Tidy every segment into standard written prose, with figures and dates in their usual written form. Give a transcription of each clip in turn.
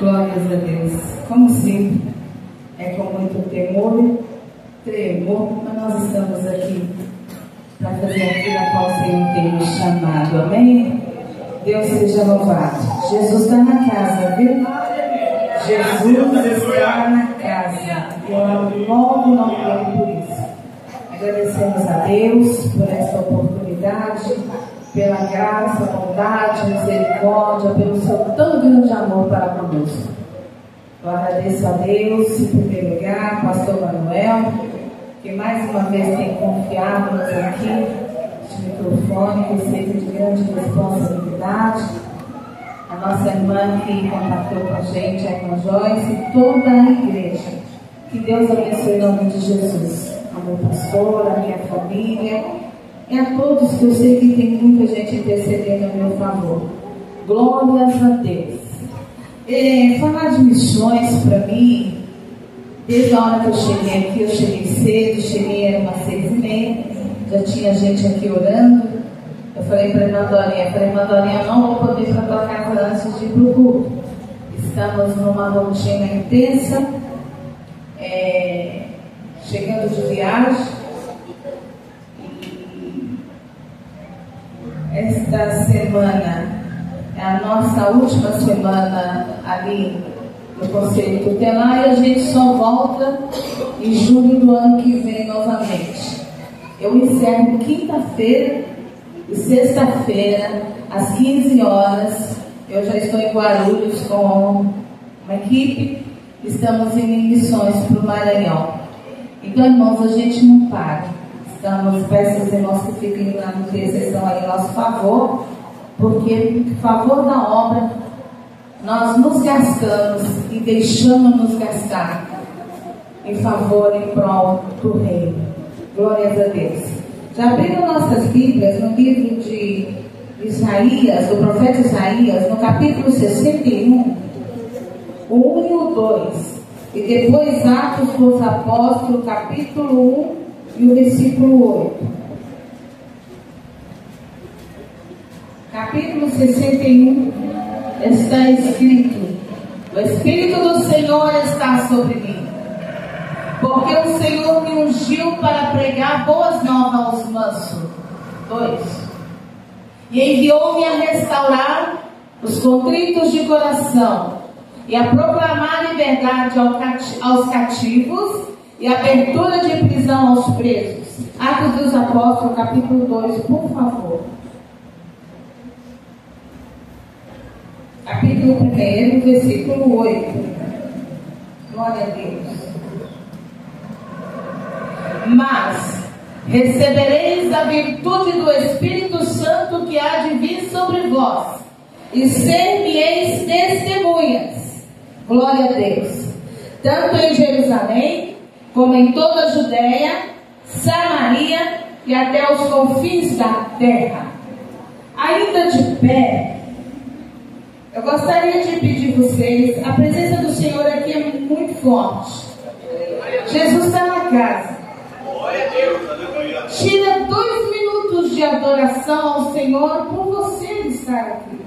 Glórias a Deus. Como sempre, é com muito temor, tremor, mas nós estamos aqui para fazer aquilo a qual o Senhor tem nos chamado. Amém? Deus seja louvado. Jesus está na casa, viu? Jesus está na casa. Eu amo logo o nome dele por isso. Agradecemos a Deus por essa oportunidade, pela graça, bondade, misericórdia, pelo seu tão grande amor para conosco. Eu agradeço a Deus, em primeiro lugar, pastor Manuel, que mais uma vez tem confiado-nos aqui, este microfone, que seja de grande responsabilidade. A nossa irmã que contactou com a gente, a irmã Joyce, e toda a igreja. Que Deus abençoe em nome de Jesus. A meu pastor, a minha família, e a todos que eu sei que tem muita gente intercedendo a meu favor. Glórias a Deus. Falar de missões para mim, desde a hora que eu cheguei aqui, eu cheguei cedo, era umas 6h30, já tinha gente aqui orando. Eu falei para a irmã Dorinha, não vou poder ir para a tua casa antes de ir para o culto. Estamos numa rotina intensa, chegando de viagem. Esta semana é a nossa última semana ali no Conselho Tutelar e a gente só volta em julho do ano que vem novamente. Eu encerro quinta-feira e sexta-feira, às 15 horas, eu já estou em Guarulhos com uma equipe, estamos em missões para o Maranhão. Então, irmãos, a gente não para. Peço aos irmãos que fiquem lá no texto, estão aí a nosso favor, porque em favor da obra, nós nos gastamos e deixamos nos gastar em favor, em prol do reino. Glórias a Deus. Já abriram nossas Bíblias no livro de Isaías, do profeta Isaías, no capítulo 61, o 1 e o 2, e depois Atos dos Apóstolos, capítulo 1 e o versículo 8. Capítulo 61 está escrito: o Espírito do Senhor está sobre mim, porque o Senhor me ungiu para pregar boas novas aos mansos. 2. E enviou-me a restaurar os contritos de coração e a proclamar liberdade aos cativos e abertura de prisão aos presos. Atos dos Apóstolos, capítulo 2, por favor. Capítulo 1, versículo 8. Glória a Deus. Mas recebereis a virtude do Espírito Santo que há de vir sobre vós, e ser-me-eis testemunhas. Glória a Deus. Tanto em Jerusalém, como em toda a Judéia, Samaria e até os confins da terra. Ainda de pé, eu gostaria de pedir a vocês, a presença do Senhor aqui é muito forte. Jesus está na casa. Tira 2 minutos de adoração ao Senhor por você estar aqui.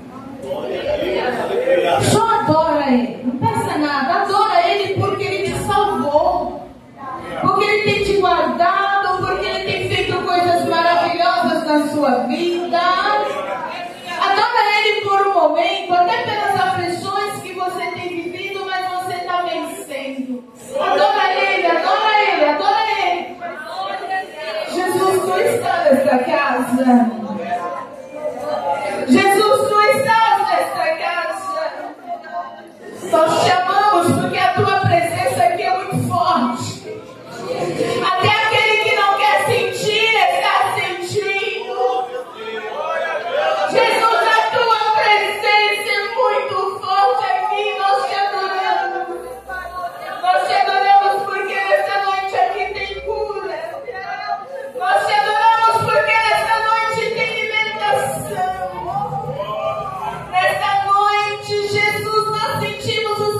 Só adora Ele, não peça nada, adora Ele porque Ele te salvou, porque Ele tem te guardado, porque Ele tem feito coisas maravilhosas na sua vida. Adora Ele por um momento, até pelas aflições que você tem vivido, mas você está vencendo. Adora Ele, adora Ele, adora Ele. Jesus não está nesta casa. Jesus não está nesta casa. Nós te amamos porque a tua presença aqui é muito forte. Até aquele que não quer sentir, está sentindo. Jesus, a tua presença é muito forte aqui. Nós te adoramos. Nós te adoramos porque nesta noite aqui tem cura. Nós te adoramos porque nesta noite tem libertação. Nesta noite, Jesus, nós sentimos o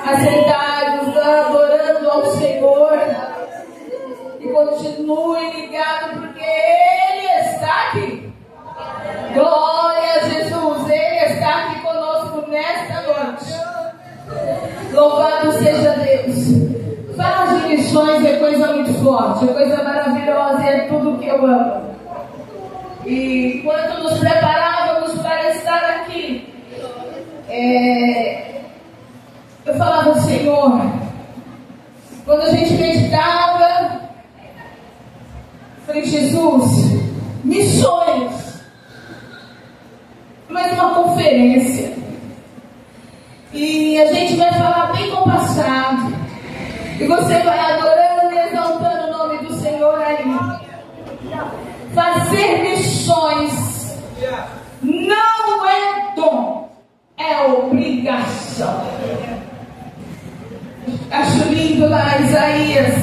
assentados, adorando ao Senhor. E continue ligado, porque Ele está aqui. Glória a Jesus, Ele está aqui conosco nesta noite. Louvado seja Deus. Falar de missões é coisa muito forte, é coisa maravilhosa, é tudo que eu amo. E quando nos preparávamos para estar aqui, eu falava, Senhor, quando a gente meditava, eu falei, Jesus, missões, mais uma conferência, e a gente vai falar bem compassado, e você vai adorando e exaltando o nome do Senhor aí. Fazer missões não é dom, é obrigação. Acho lindo lá Isaías.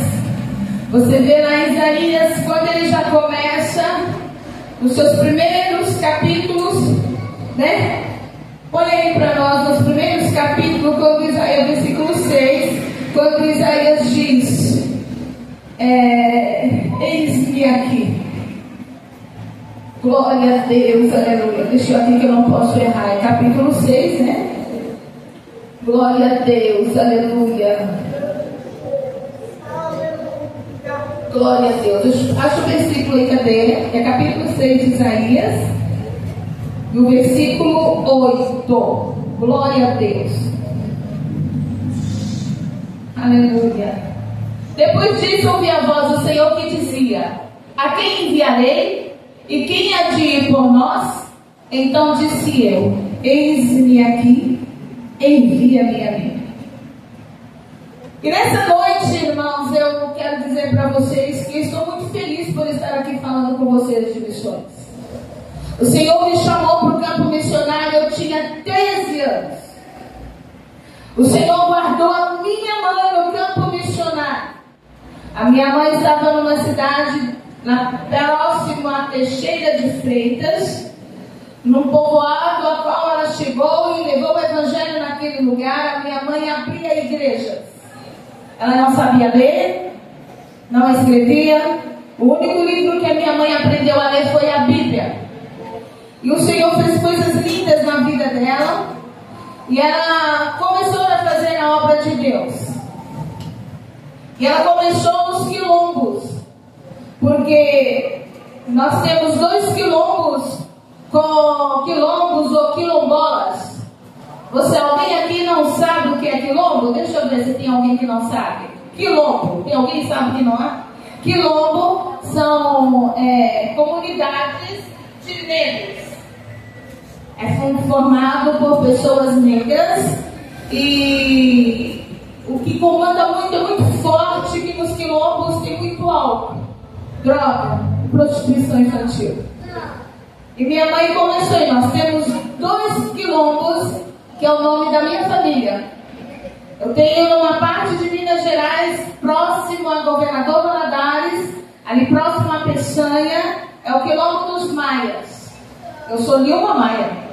Você vê lá Isaías, quando ele já começa, nos seus primeiros capítulos, né? Olha aí para nós, nos primeiros capítulos, quando Isaías, versículo 6, quando Isaías diz, eis-me aqui. Glória a Deus, aleluia. Deixa eu aqui que eu não posso errar. É capítulo 6, né? Glória a Deus, aleluia. Glória a Deus. Acho o versículo aí, cadê? É capítulo 6 de Isaías, no versículo 8. Glória a Deus. Aleluia. Depois disso ouvi a voz do Senhor que dizia: a quem enviarei? E quem há de ir por nós? Então disse eu: eis-me aqui, envia-me a mim. E nessa noite, irmãos, eu quero dizer para vocês que estou muito feliz por estar aqui falando com vocês de missões. O Senhor me chamou para o campo missionário, eu tinha 13 anos. O Senhor guardou a minha mãe no campo missionário. A minha mãe estava numa cidade próximo a Teixeira de Freitas, num povoado a qual ela chegou e levou o evangelho naquele lugar. A minha mãe abria igrejas. Ela não sabia ler, não escrevia. O único livro que a minha mãe aprendeu a ler foi a Bíblia. E o Senhor fez coisas lindas na vida dela, e ela começou a fazer a obra de Deus. E ela começou nos quilombos, porque nós temos 2 quilombos, com quilombos ou quilombolas. Alguém aqui não sabe o que é quilombo? Deixa eu ver se tem alguém que não sabe. Quilombo, tem alguém que sabe que não é? Quilombo são comunidades de negros. É formado por pessoas negras, e o que comanda muito, é muito forte, que nos quilombos tem muito álcool, droga, prostituição infantil. E minha mãe começou, e nós temos 2 quilombos, que é o nome da minha família. Eu tenho uma parte de Minas Gerais, próximo a Governador Valadares, ali próximo a Peçanha, é o quilombo dos Maias. Eu sou Nilma Maia.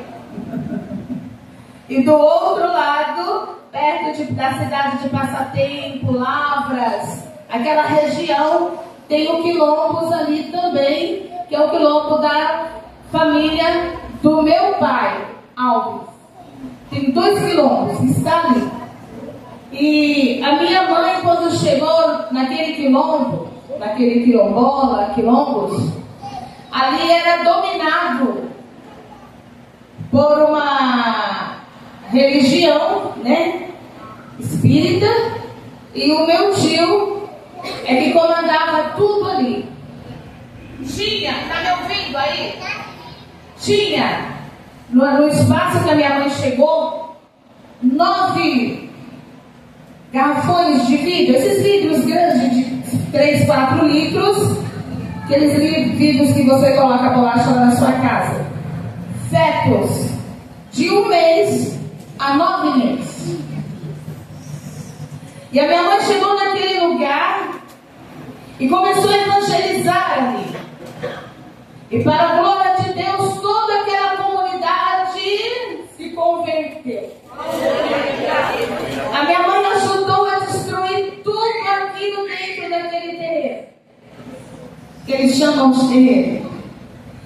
E do outro lado, perto da cidade de Passatempo, Lavras, aquela região, tem o quilombos ali também, que é o quilombo da família do meu pai, Alves. Tem 2 quilombos, está ali. E a minha mãe, quando chegou naquele quilombo, naquele quilombola, quilombos, ali era dominado por uma religião, né, espírita, e o meu tio é que comandava tudo ali. Tinha, tá me ouvindo aí? Tinha, no espaço que a minha mãe chegou, 9 garrafões de vidro, esses vidros grandes de 3, 4 litros, aqueles vidros que você coloca a bolacha lá na sua casa. Fetos de 1 mês a 9 meses. E a minha mãe chegou naquele lugar e começou a evangelizar ali. E para a glória de Deus, toda aquela comunidade se converteu. A minha mãe chamam de guerreiro.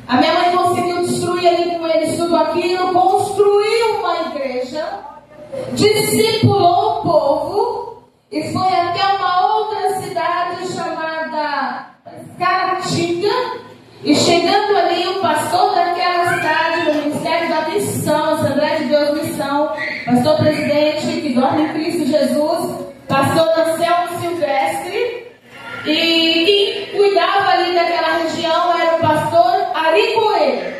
A minha mãe conseguiu destruir ali com eles tudo aquilo, construiu uma igreja, discipulou o povo e foi até uma outra cidade chamada Caratinga. E chegando ali, o pastor daquela cidade, do Ministério da Missão, Assembleia de Deus Missão, pastor presidente que dorme em Cristo Jesus, pastor Anselmo Silvestre, e quem cuidava ali daquela região era o pastor Ari Coelho.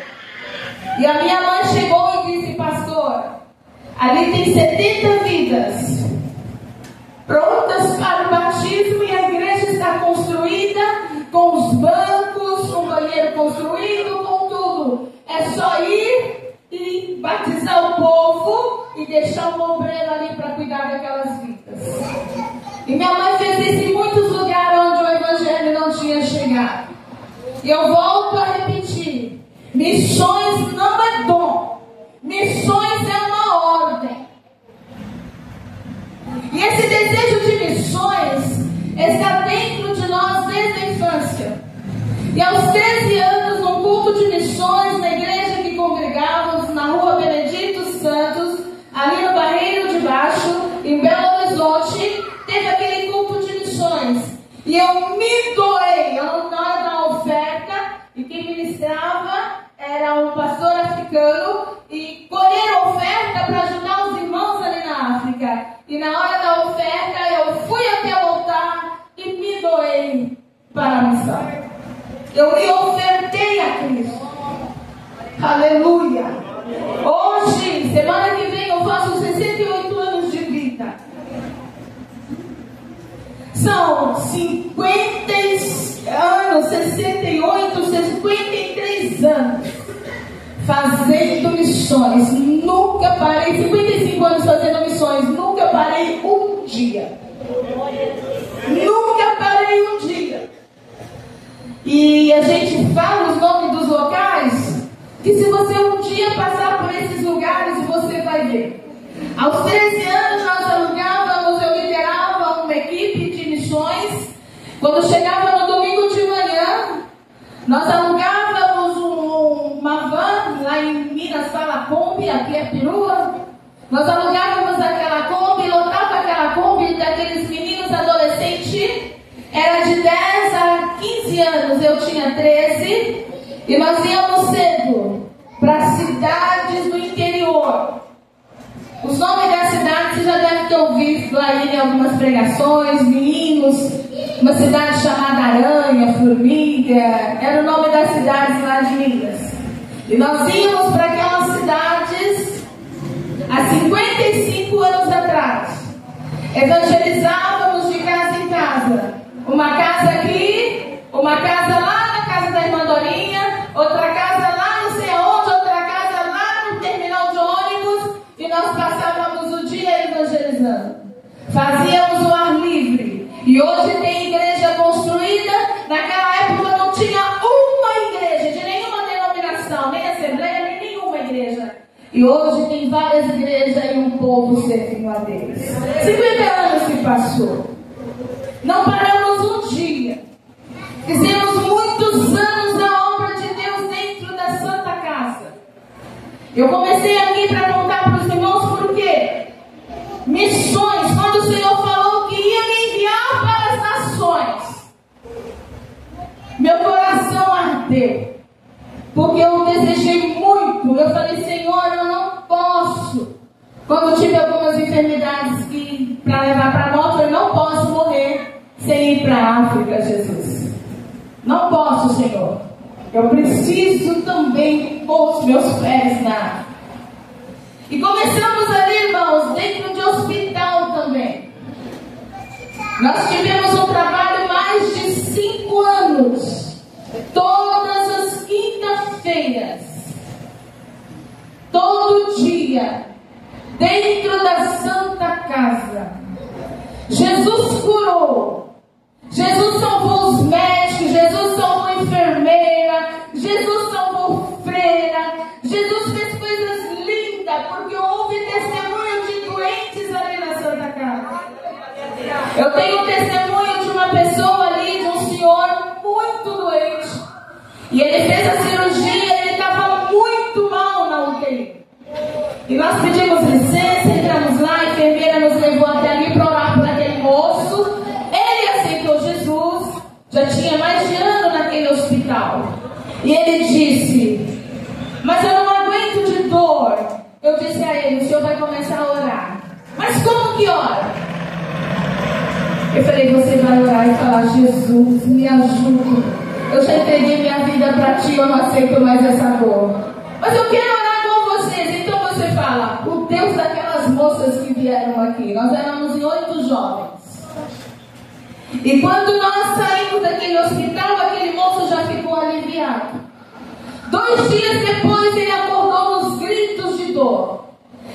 E a minha mãe chegou e disse: pastor, ali tem 70 vidas prontas para o batismo e a igreja está construída, com os bancos, com o banheiro construído, com tudo. É só ir e batizar o povo e deixar um obreiro ali para cuidar daquelas vidas. E minha mãe fez isso em muitos lugares onde o evangelho não tinha chegado. E eu volto a repetir: missões não é dom, missões é uma ordem. E esse desejo de missões está dentro de nós desde a infância. E aos 13 anos, num culto de missões, na igreja que congregávamos, na rua Benedito Santos, ali no Barreiro de Baixo, em Belo Horizonte, teve aquele culto de missões. E eu me doei na hora da oferta, e quem ministrava era um pastor africano, e colher oferta para ajudar os irmãos ali na África. E na hora da oferta eu fui até o altar e me doei para a missão. Eu me ofertei a Cristo. Aleluia. Hoje, semana que vem, eu faço 68 anos de vida. São 50 anos, 68, 53 anos fazendo missões. Nunca parei, 55 anos fazendo missões, nunca parei um dia. Nunca parei um dia. E a gente fala os nomes dos locais, que se você um dia passar por esses lugares, você vai ver. Aos 13 anos nós alugávamos, eu liderava uma equipe de missões. Quando chegava no domingo de manhã, nós alugávamos uma van, lá em Minas fala Kombi, aqui é perua. Nós alugávamos aquela Kombi, lotava aquela Kombi daqueles meninos adolescentes. Era de 10 a 15 anos, eu tinha 13. E nós íamos cedo para cidades do interior. Os nomes das cidades você já deve ter ouvido aí em algumas pregações, meninos. Uma cidade chamada Aranha, Formiga, era o nome das cidades lá de Minas. E nós íamos para aquelas cidades há 55 anos atrás. Evangelizávamos de casa em casa. Uma casa aqui, uma casa lá na casa da irmã Dorinha, outra casa lá não sei aonde, outra casa lá no terminal de ônibus. E nós passávamos o dia evangelizando. Fazíamos o ar livre. E hoje tem igreja construída. Naquela época não tinha uma igreja de nenhuma denominação, nem assembleia, nem nenhuma igreja. E hoje tem várias igrejas e um povo servindo a Deus. 50 anos se passou. Não paramos um dia. Fizemos muitos anos a obra de Deus dentro da Santa Casa. Eu comecei aqui para contar para os irmãos por quê? Missões, quando o Senhor falou que ia me enviar para as nações, meu coração ardeu, porque eu desejei muito. Eu falei: Senhor, eu não posso. Quando tive algumas enfermidades que para levar para a morte, eu não posso morrer sem ir para a África, Jesus. Não posso, Senhor. Eu preciso também pôr os meus pés na África. E começamos ali, irmãos, dentro de hospital também. Nós tivemos um trabalho mais de 5 anos. Todas as quintas-feiras, todo dia, dentro da Santa Casa. Jesus curou. Jesus salvou os médicos. Jesus salvou a enfermeira. Jesus salvou freira. Jesus fez coisas lindas, porque houve testemunho de doentes ali na Santa Casa. Eu tenho testemunho de uma pessoa ali, de um senhor muito doente. E ele fez a cirurgia, ele estava muito mal na UTI. E nós pedimos licença, entramos lá, a enfermeira nos levou até ali para orar por aquele moço. Ele aceitou Jesus, já tinha mais de ano naquele hospital. E ele disse: mas eu não aguento de dor. Eu disse a ele: o senhor vai começar a orar. Mas como que ora? Eu falei: você vai orar e falar: Jesus, me ajude. Eu já entreguei minha vida para ti, eu não aceito mais essa dor. Mas eu quero orar com vocês. Então você fala: o Deus daquelas moças que vieram aqui. Nós éramos em 8 jovens. E quando nós saímos daquele hospital, aquele moço já ficou aliviado. 2 dias depois ele acordou nos gritos de dor.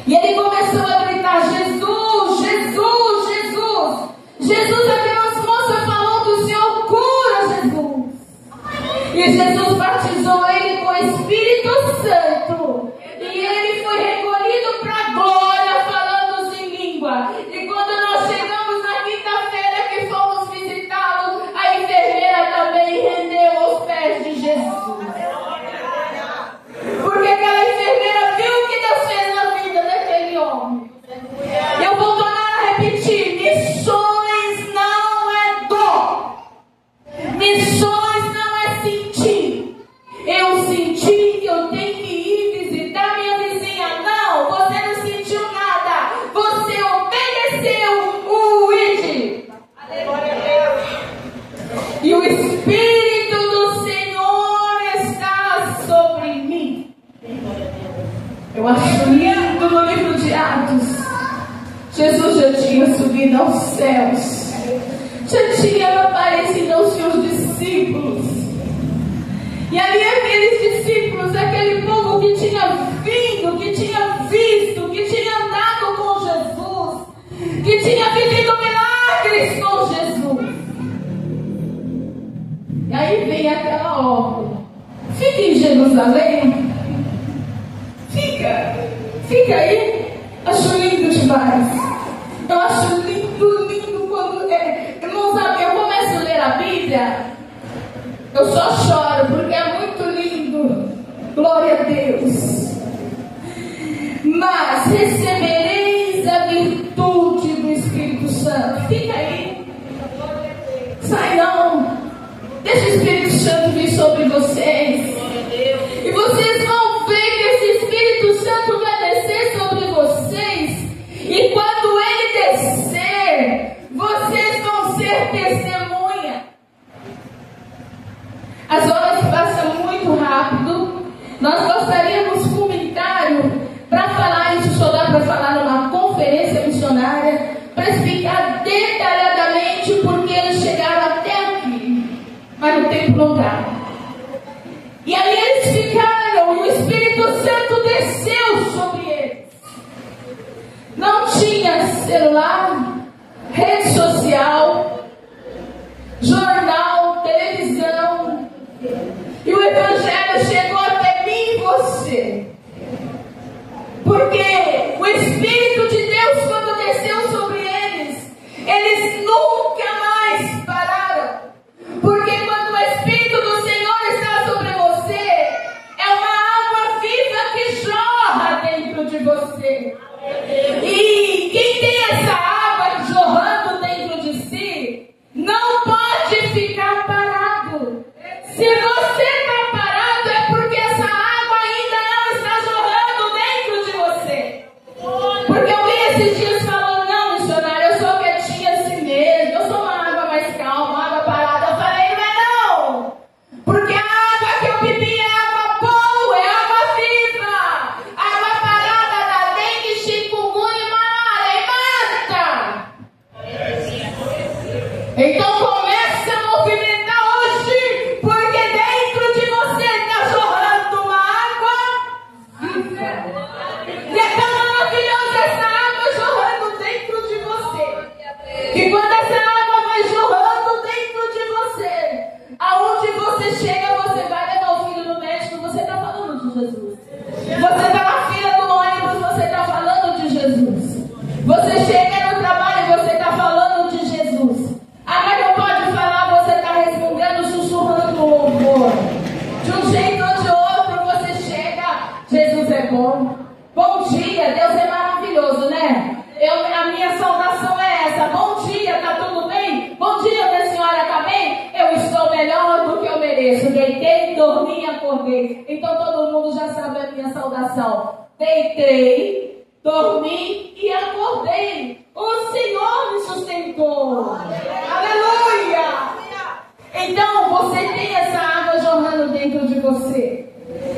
E ele começou a gritar: Jesus, Jesus, Jesus. Jesus, aquelas moças falou que o Senhor cura, Jesus. E Jesus batizou ele com o Espírito Santo. E ele foi recolhido para a glória, falando em língua. E quando nós chegamos na quinta-feira que fomos visitá-lo, a enfermeira também rendeu aos pés de Jesus. Porque aquela enfermeira viu o que Deus fez na vida daquele homem. Eu vou tornar a repetir: missões não é dor. Missões não é sentir. Eu senti que eu tenho que ir visitar minha vizinha. Não, você não sentiu nada. Você obedeceu o ID. E o Espírito do Senhor está sobre mim. Eu acho lindo no livro de Atos. Jesus já tinha subido aos céus. Já tinha aparecido aos seus discípulos. E ali aqueles discípulos, aquele povo que tinha vindo, que tinha visto, que tinha andado com Jesus, que tinha vivido milagres com Jesus. E aí vem aquela ordem: fica em Jerusalém. Fica aí. Acho lindo demais. Eu acho lindo, lindo quando... Irmãos, eu começo a ler a Bíblia, eu só choro, porque é muito lindo. Glória a Deus. Mas recebereis a virtude do Espírito Santo. Fica aí. Sai não. Deixa o Espírito Santo vir sobre vocês. E vocês vão ver que esse Espírito Santo vai descer sobre vocês. E quando ele descer, vocês vão ser testemunha. As horas passam muito rápido. Nós gostaríamos de um comentário para falar, isso só dá para falar numa conferência missionária, para explicar detalhadamente porque eles chegaram até aqui. Mas o tempo não dá. E aí eles ficaram, e o Espírito Santo desceu sobre eles. Não tinha celular, rede social, jornal, televisão. E o Evangelho chegou até mim e você. Porque o Espírito de Deus, quando desceu sobre eles, eles nunca mais pararam. Porque quando o Espírito do Senhor está sobre você, é uma água viva que jorra dentro de você. E quem tem essa água jorrando dentro de si, não pode ficar parado. Se você está parado, é porque essa água ainda não está jorrando dentro de você. acordei. Então todo mundo já sabe a minha saudação. Deitei, dormi e acordei. O Senhor me sustentou. Aleluia! Então você tem essa água jorrando dentro de você.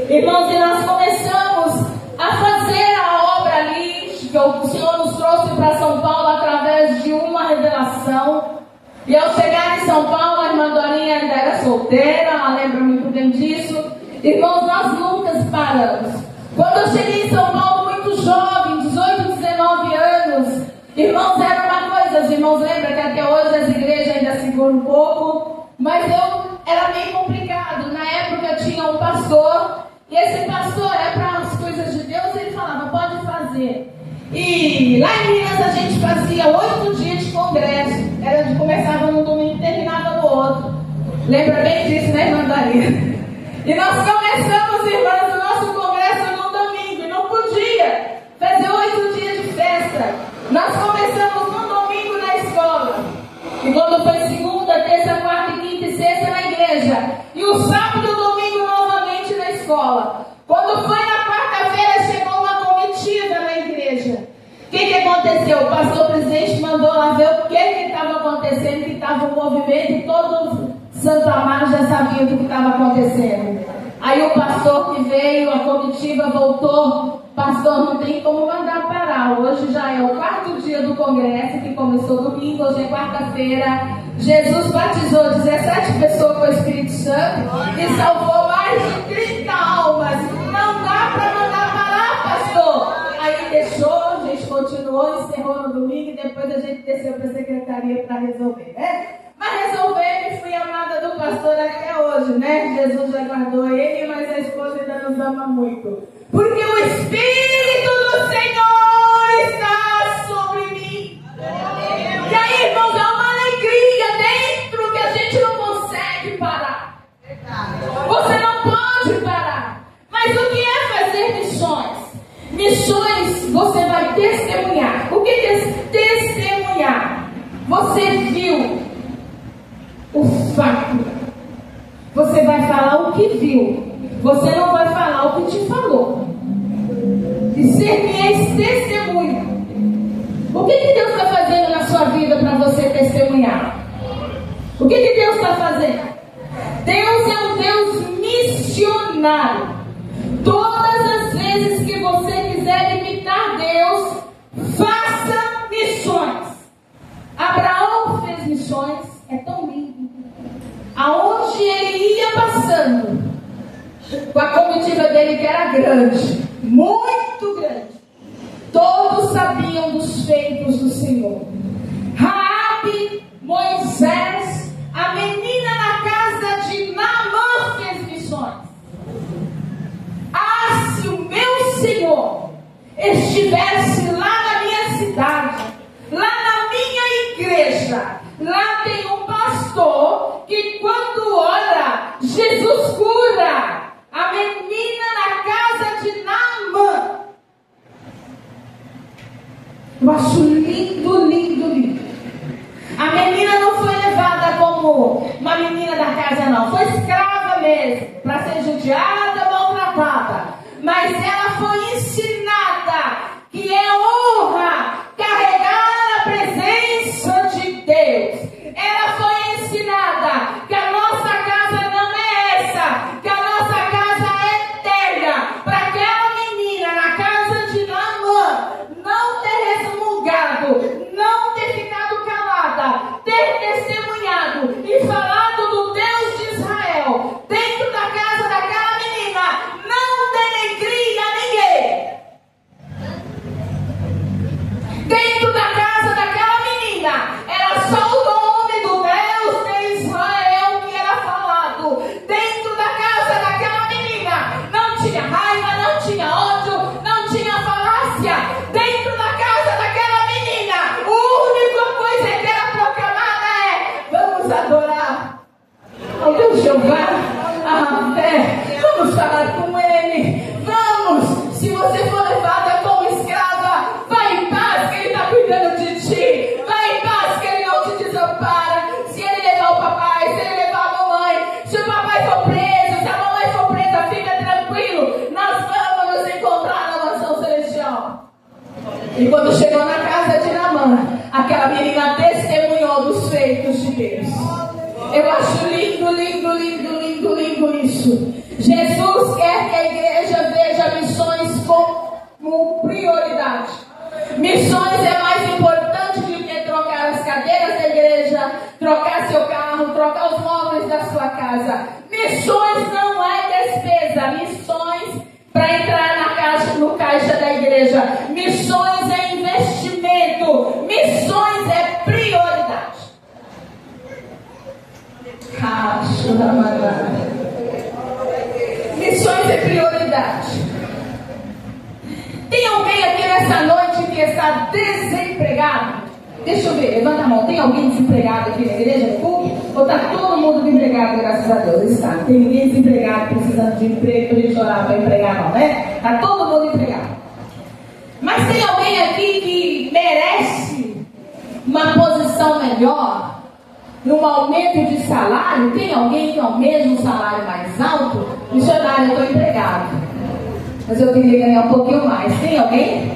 Irmãos, e nós começamos a fazer a obra ali, que o Senhor nos trouxe para São Paulo através de uma revelação. E ao chegar em São Paulo, a irmã Dorinha ainda era solteira, ela lembra muito bem disso. Irmãos, nós nunca paramos. Quando eu cheguei em São Paulo, muito jovem, 18, 19 anos, irmãos, era uma coisa, os irmãos lembram que até hoje as igrejas ainda seguram um pouco, mas era meio complicado. Na época tinha um pastor, e esse pastor é para as coisas de Deus, ele falava, pode fazer. E lá em Minas a gente fazia 8 dias de congresso. Começava no domingo e terminava no outro. Lembra bem disso, né, irmã Daria? E nós começamos, irmãs, o nosso congresso no domingo. E não podia fazer 8 dias de festa. Nós começamos no domingo na escola. E quando foi segunda, terça, quarta, quinta e sexta na igreja. E o sábado e o domingo novamente na escola. Quando foi na quarta-feira, chegou uma comitiva na igreja. O que aconteceu? O pastor presidente mandou lá ver o que estava acontecendo, que estava um movimento, e todo Santo Amaro já sabia do que estava acontecendo. Aí o pastor que veio, a comitiva voltou. Pastor, não tem como mandar parar. Hoje já é o 4º dia do congresso, que começou domingo, hoje é quarta-feira. Jesus batizou 17 pessoas com o Espírito Santo e salvou mais de 30 almas. Não dá para mandar parar, pastor. Aí deixou, a gente continuou, encerrou no domingo e depois a gente desceu para a secretaria para resolver, né? Mas resolvemos e fui amada do pastor até hoje, né? Jesus já guardou ele, mas a esposa ainda nos ama muito. Porque o Espírito do Senhor está sobre mim. E aí, irmãos, há uma alegria dentro que a gente não consegue parar. Você não pode parar. Mas o que é fazer missões? Missões, você vai testemunhar. O que é testemunhar? Você viu o fato. Você vai falar o que viu. Você não vai falar o que te falou. E ser testemunho. O que Deus está fazendo na sua vida para você testemunhar? O que Deus está fazendo? Deus é um Deus missionário. Todas as vezes que você quiser imitar Deus, faça missões. Abraão fez missões, é tão lindo. Aonde ele ia passando, com a comitiva dele que era grande, muito grande, todos sabiam dos feitos do Senhor. Raabe, Moisés, a menina na casa de Naamã fez missões. Ah, se o meu Senhor estivesse lá na minha cidade, lá na minha igreja, lá tem um pastor que quando ora, Jesus cura. A menina na casa de Naamã. Eu acho lindo, lindo, lindo. A menina não foi levada como uma menina da casa, não. Foi escrava mesmo, para ser judiada, maltratada. Mas ela foi ensinada que é honra carregar a presença de Deus. Ela foi ensinada que a nossa casa não é essa, que a nossa casa é eterna. Para aquela menina na casa de Naamã não ter resmungado, não ter ficado calada, ter testemunhado e falado do Deus de Israel dentro da casa daquela menina, não denegria ninguém. E quando chegou na casa de Naamã, aquela menina testemunhou dos feitos de Deus. Eu acho lindo, lindo, lindo, lindo, lindo isso. Jesus quer que a igreja veja missões como prioridade. Missões é mais importante do que trocar as cadeiras da igreja, trocar seu carro, trocar os móveis da sua casa. Missões não é despesa. Missões para entrar no caixa da igreja. Missões é investimento. Missões é prioridade. Missões é prioridade. Tem alguém aqui nessa noite que está desempregado? Deixa eu ver, levanta a mão. Tem alguém desempregado aqui na igreja? Ou está todo mundo desempregado, graças a Deus? Está. Não tem ninguém desempregado precisando de emprego para a gente orar para empregar, não, né? Está todo mundo empregado. Mas tem alguém aqui que merece uma posição melhor, um aumento de salário? Tem alguém que almeja um salário mais alto? Missionário, eu estou empregado, mas eu queria ganhar um pouquinho mais. Tem alguém?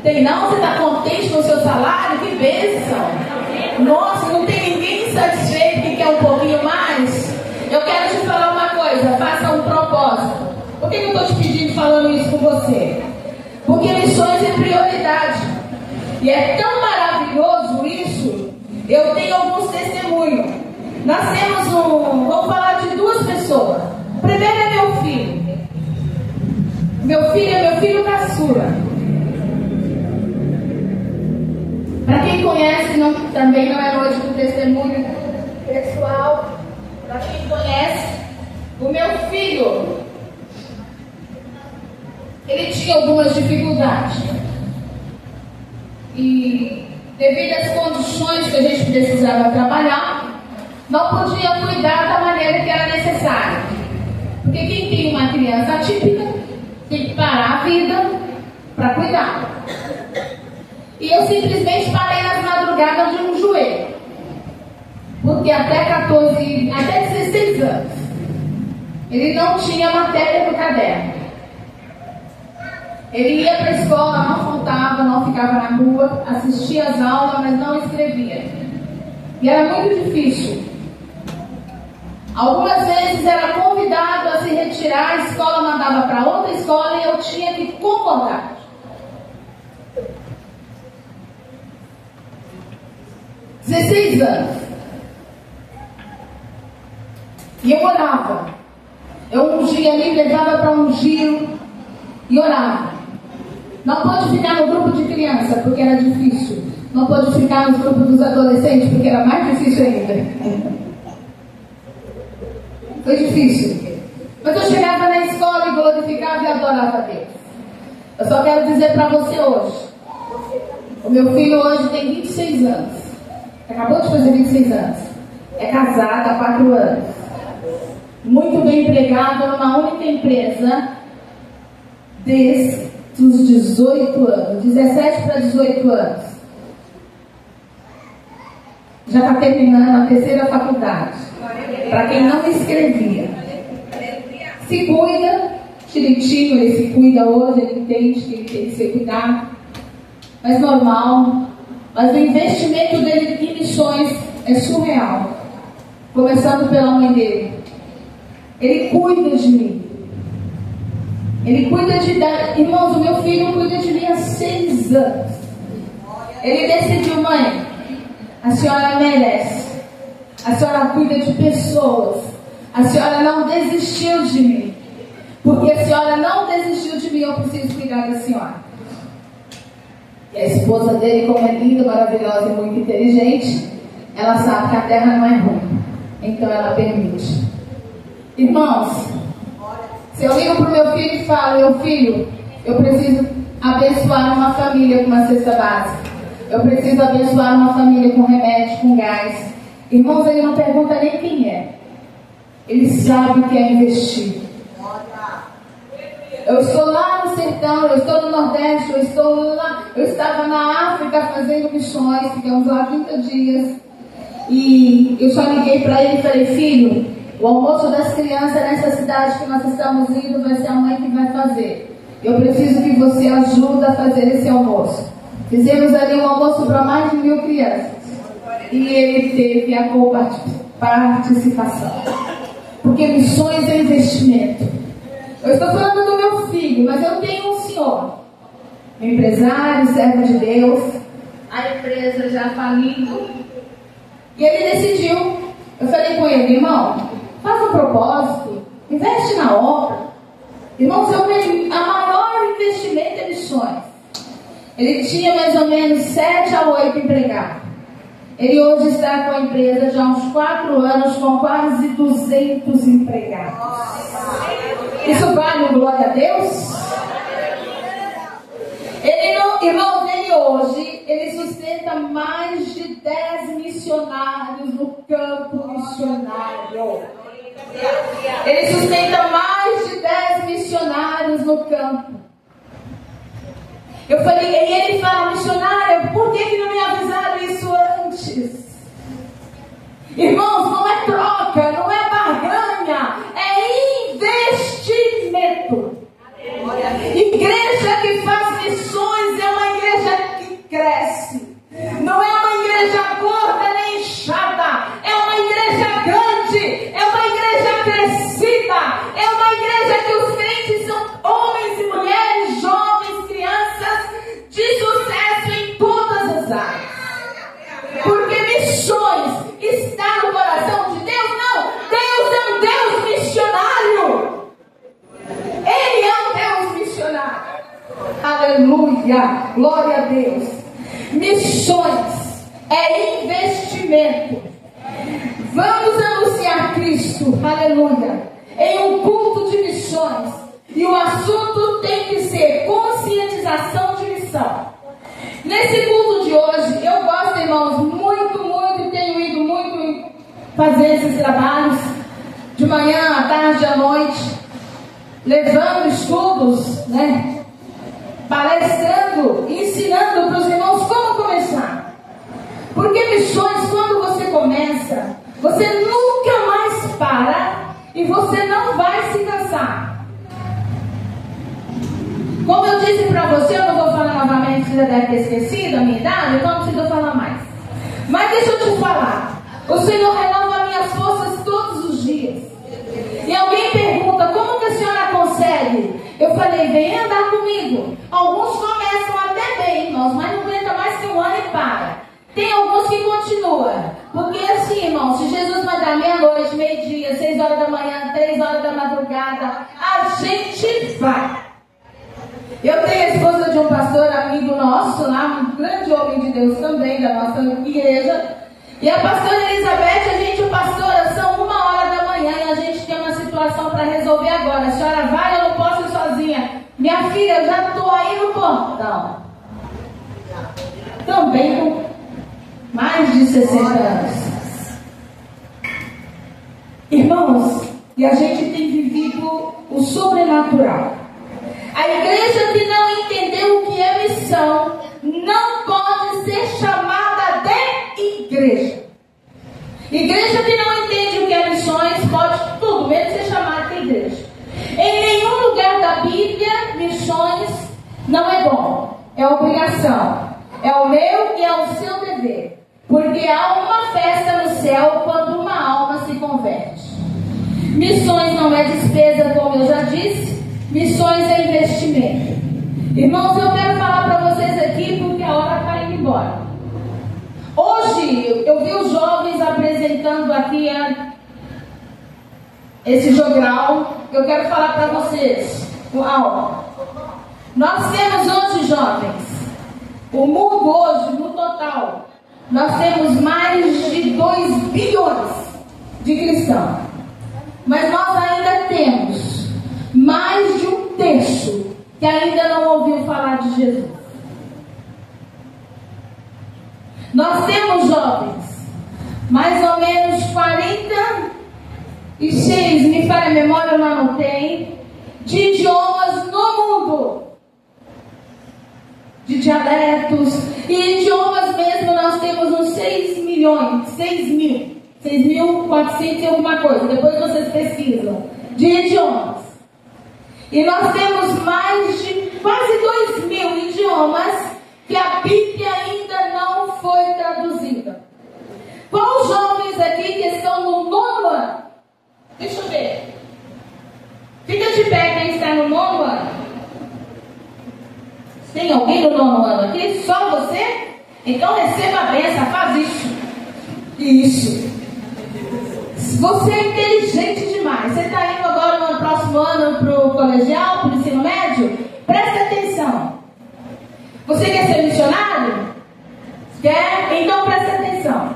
Tem não? Você está contente com o seu salário? Que bênção! Nossa, não tem ninguém satisfeito que quer um pouquinho mais? Eu quero te falar uma coisa, faça um propósito. Por que eu estou te pedindo, falando isso com você? Porque missões é prioridade. E é tão maravilhoso isso. Eu tenho alguns testemunhos. Nós temos vamos falar de duas pessoas. O primeiro é meu filho. Meu filho é meu filho caçula. Para quem conhece, também não é noite do testemunho pessoal. Para quem conhece, o meu filho, ele tinha algumas dificuldades. E devido às condições que a gente precisava trabalhar, não podia cuidar da maneira que era necessária. Porque quem tem uma criança atípica tem que parar a vida para cuidar. E eu simplesmente parei nas madrugadas de um joelho. Porque até 16 anos, ele não tinha matéria no caderno. Ele ia para a escola, não faltava, não ficava na rua, assistia às aulas, mas não escrevia. E era muito difícil. Algumas vezes era convidado a se retirar, a escola mandava para outra escola e eu tinha que concordar. $16 anos. E eu orava. Eu ungia ali, levava para um giro e orava. Não pode ficar no grupo de criança, porque era difícil. Não pode ficar no grupo dos adolescentes, porque era mais difícil ainda. Foi difícil. Mas eu chegava na escola e glorificava e adorava a Deus. Eu só quero dizer para você hoje. O meu filho hoje tem 26 anos. Acabou de fazer 26 anos. É casado há 4 anos. Muito bem empregado numa única empresa desde os 18 anos. 17 para 18 anos. Já está terminando a 3ª faculdade. Para quem não escrevia. Se cuida, direitinho, ele se cuida hoje, ele entende que ele tem que ser cuidado. Mas normal. Mas o investimento dele em missões é surreal. Começando pela mãe dele. Ele cuida de mim. Ele cuida de dar. Irmãos, o meu filho cuida de mim há 6 anos. Ele decidiu, mãe, a senhora merece. A senhora cuida de pessoas. A senhora não desistiu de mim. Porque a senhora não desistiu de mim, eu preciso cuidar da senhora. E a esposa dele, como é linda, maravilhosa e muito inteligente, ela sabe que a terra não é ruim. Então ela permite. Irmãos, se eu ligo para o meu filho e falo, meu filho, eu preciso abençoar uma família com uma cesta básica. Eu preciso abençoar uma família com remédio, com gás. Irmãos, ele não pergunta nem quem é. Ele sabe que é investir. Eu estou lá no sertão, eu estou no Nordeste, eu estava na África fazendo missões, ficamos lá 30 dias. E eu só liguei para ele e falei, filho, o almoço das crianças nessa cidade que nós estamos indo vai ser a mãe que vai fazer. Eu preciso que você ajude a fazer esse almoço. Fizemos ali um almoço para mais de 1000 crianças. E ele teve a participação. Porque missões é investimento. Eu estou falando do meu filho, mas eu tenho um senhor, um empresário, servo de Deus, a empresa já falindo, e ele decidiu. Eu falei com ele: irmão, faz um propósito, investe na obra. Irmãos, a maior investimento é missões. Ele tinha mais ou menos 7 a 8 empregados. Ele hoje está com a empresa já há uns 4 anos, com quase 200 empregados. Isso vale um glória a Deus? Irmãos, ele hoje, ele sustenta mais de 10 missionários no campo missionário. Ele sustenta mais de 10 missionários no campo. Eu falei, e ele fala: missionária, por que não me avisaram isso antes? Irmãos, não é troca, não é barganha, é investimento. Igreja que faz missões é uma igreja que cresce. Não é uma igreja gorda nem inchada, é uma igreja grande, é uma igreja crescida, é uma igreja que os crentes são homens e mulheres, jovens, crianças, de sucesso em todas as áreas. Porque missões está no coração de Deus? Não, Deus é um Deus missionário. Ele é um Deus missionário. Aleluia, glória a Deus. Missões é investimento. Vamos anunciar Cristo, aleluia, em um culto de missões. E o assunto tem que ser conscientização de missão. Nesse culto de hoje, eu gosto, irmãos, muito, tenho ido muito fazer esses trabalhos, de manhã, à tarde, à noite, levando estudos, né? Palestrando, ensinando para os irmãos como começar. Porque missões, quando você começa, você nunca mais para e você não vai se cansar. Como eu disse para você, eu não vou falar novamente, você já deve ter esquecido a minha idade, então não preciso falar mais. Mas deixa eu te falar, o Senhor renova minhas forças todos os dias. E alguém pergunta, como que a senhora consegue? Eu falei, vem andar comigo. Alguns começam até bem, irmãos, mas não aguenta mais que 1 ano e para. Tem alguns que continuam. Porque assim, irmãos, se Jesus mandar meia-noite, meio-dia, 6 horas da manhã, 3 horas da madrugada, a gente vai. Eu tenho a esposa de um pastor amigo nosso lá, um grande homem de Deus também, da nossa igreja. E a pastora Elizabeth, a gente, pastora, são 1 hora da manhã e a gente tem uma situação para resolver agora. A senhora vai, eu não posso ir sozinha. Minha filha, eu já estou aí no portão. Também com mais de 60 anos. Irmãos, e a gente tem vivido o sobrenatural. A igreja que não entendeu o que é missão não pode ser chamada de igreja. Igreja que não entende o que é missões pode tudo menos ser chamada de igreja. Em nenhum lugar da Bíblia, missões não é bom, é obrigação. É o meu e é o seu dever. Porque há uma festa no céu quando uma alma se converte. Missões não é despesa, como eu já disse. Missões é investimento. Irmãos, eu quero falar para vocês aqui porque a hora está indo embora. Hoje eu vi os jovens apresentando aqui esse jogral. Eu quero falar para vocês uma aula. Nós temos hoje, jovens, o mundo hoje, no total, nós temos mais de 2 bilhões de cristãos. Mas nós ainda temos mais de 1/3 que ainda não ouviu falar de Jesus. Nós temos, jovens, mais ou menos 46, me falha a memória, eu não anotei, de idiomas no mundo. De dialetos e idiomas mesmo, nós temos uns 6.400 e alguma coisa. Depois vocês pesquisam. De idiomas. E nós temos mais de quase 2.000 idiomas que a Bíblia ainda não foi traduzida. Quais jovens aqui que estão no 9º ano? Deixa eu ver. Fica de pé quem está no 9º ano. Tem alguém no 9º ano aqui? Só você? Então receba a bênção, faz isso. Isso. Você é inteligente demais. Você está indo agora no próximo ano para o colegial, para o ensino médio? Presta atenção. Você quer ser missionário? Quer? Então presta atenção.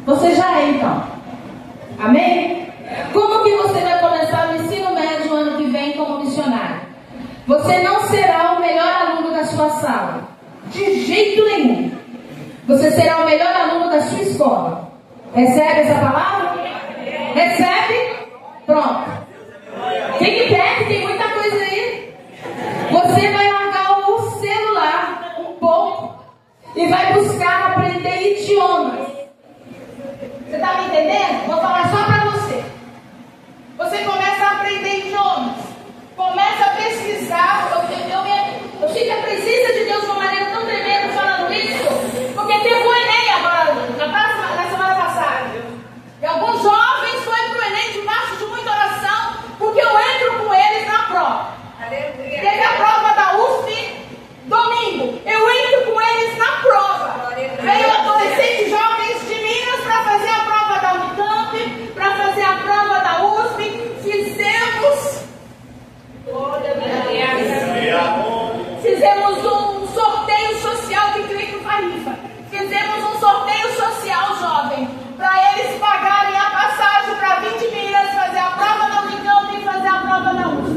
Você já é então. Amém? Como que você vai começar o ensino médio no ano que vem como missionário? Você não será o melhor aluno da sua sala. De jeito nenhum. Você será o melhor aluno da sua escola. Recebe essa palavra? Recebe? Pronto. Fique perto, tem muita coisa aí. Você vai largar o celular um pouco e vai buscar aprender idiomas. Você está me entendendo? Vou falar só para você. Você começa a aprender idiomas. Começa a pesquisar. Eu sinto a presença de Deus de uma maneira tão tremenda falando isso. Porque teve o Enem agora, na semana passada. E alguns jovens foram para o Enem debaixo de muita oração, porque eu entro com eles na prova. Teve a prova da USP domingo. Eu entro com eles na prova. Veio adolescentes jovens de Minas para fazer a prova da Unicamp, para fazer a prova da USP. Fizemos um sorteio social que creio que faz rifa. Fizemos um sorteio social, jovem, para eles pagarem a passagem para 20 Minas, fazer a prova da Unicamp e fazer a prova da USP.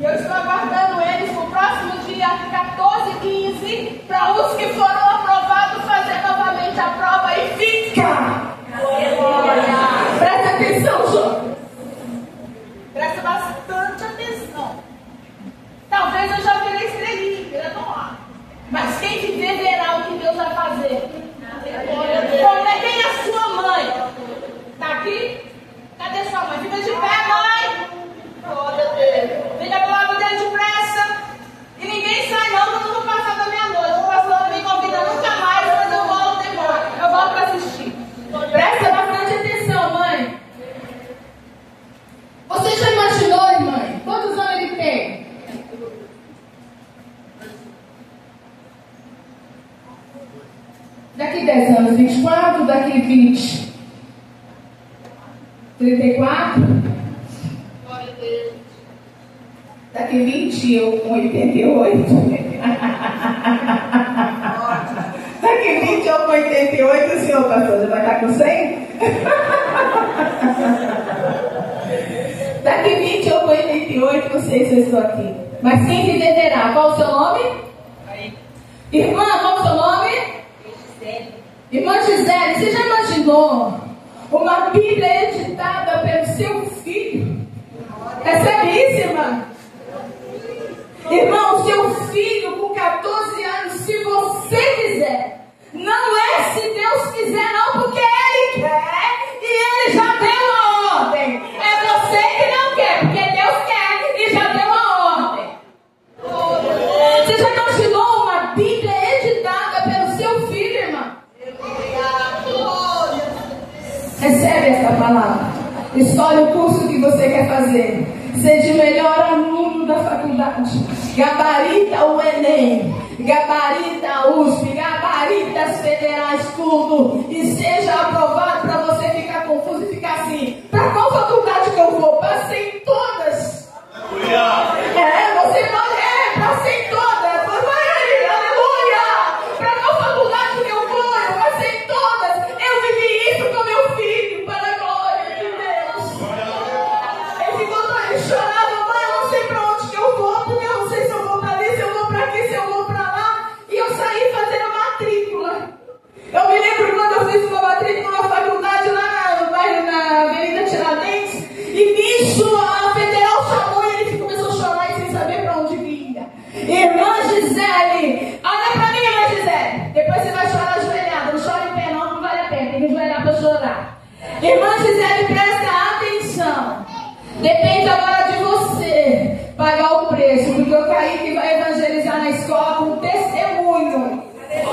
Eu estou aguardando eles no próximo dia 14 e 15 para os que foram aprovados fazer novamente a prova e ficar. Presta atenção, jovem. Presta bastante atenção. Talvez eu já virei estrelinha, não há. Mas quem viver verá o que Deus vai fazer. Como é quem é a sua mãe? Está aqui? Cadê sua mãe? Fica de pé, mãe. Fica do lado dele depressa. E ninguém sai não, eu não vou passar da meia-noite. O pastor não me convida nunca mais, mas eu volto embora. Eu volto para assistir. Presta bastante atenção, mãe. Você já imaginou, mãe? Quantos anos ele tem? Daqui 10 anos, 24, daqui 20, 34. Daqui 20, eu com 88. Daqui 20, eu com 88, o senhor pastor já vai estar com 100? Daqui 20 eu com 88, não sei se eu estou aqui. Mas quem se entenderá? Qual o seu nome? Irmã, qual o seu nome? Irmã Gisele, você já imaginou uma Bíblia editada pelo seu filho? Recebe isso, irmã? Irmão, seu filho com 14 anos, se você quiser, não é se Deus quiser não, porque Ele quer e Ele já deu a ordem. É você que não quer, porque Deus quer e já deu a ordem. Você já imaginou uma Bíblia editada pelo seu filho, irmã? Recebe essa palavra. Escolhe o curso que você quer fazer. Seja o melhor aluno da faculdade. Gabarita o Enem. Gabarita a USP. Gabarita as federais, tudo. E seja aprovado para você ficar confuso e ficar assim. Para qual faculdade que eu vou? Passei em todas. Você pode. Passei em todas. Vai aí, aleluia. Para qual faculdade que eu vou? Eu passei em todas. Eu vivi isso com meu filho. Para a glória de Deus. Ele ficou chorava, mãe, eu não sei para onde que eu vou, porque eu não sei se eu vou para ali, se eu vou para aqui, se eu vou para lá. E eu saí fazendo matrícula. Eu me lembro quando eu fiz uma matrícula na faculdade lá no bairro, na Avenida Tiradentes, e nisso a federal chamou e ele começou a chorar e sem saber para onde vinha. Irmã Gisele, olha para mim, irmã Gisele. Depois você vai chorar ajoelhada. Não chora em pé não vale a pena, tem que ajoelhar para chorar. Irmã Gisele, presta atenção. Depende agora de você. pagar o preço, porque o Kaique vai evangelizar na escola com testemunho.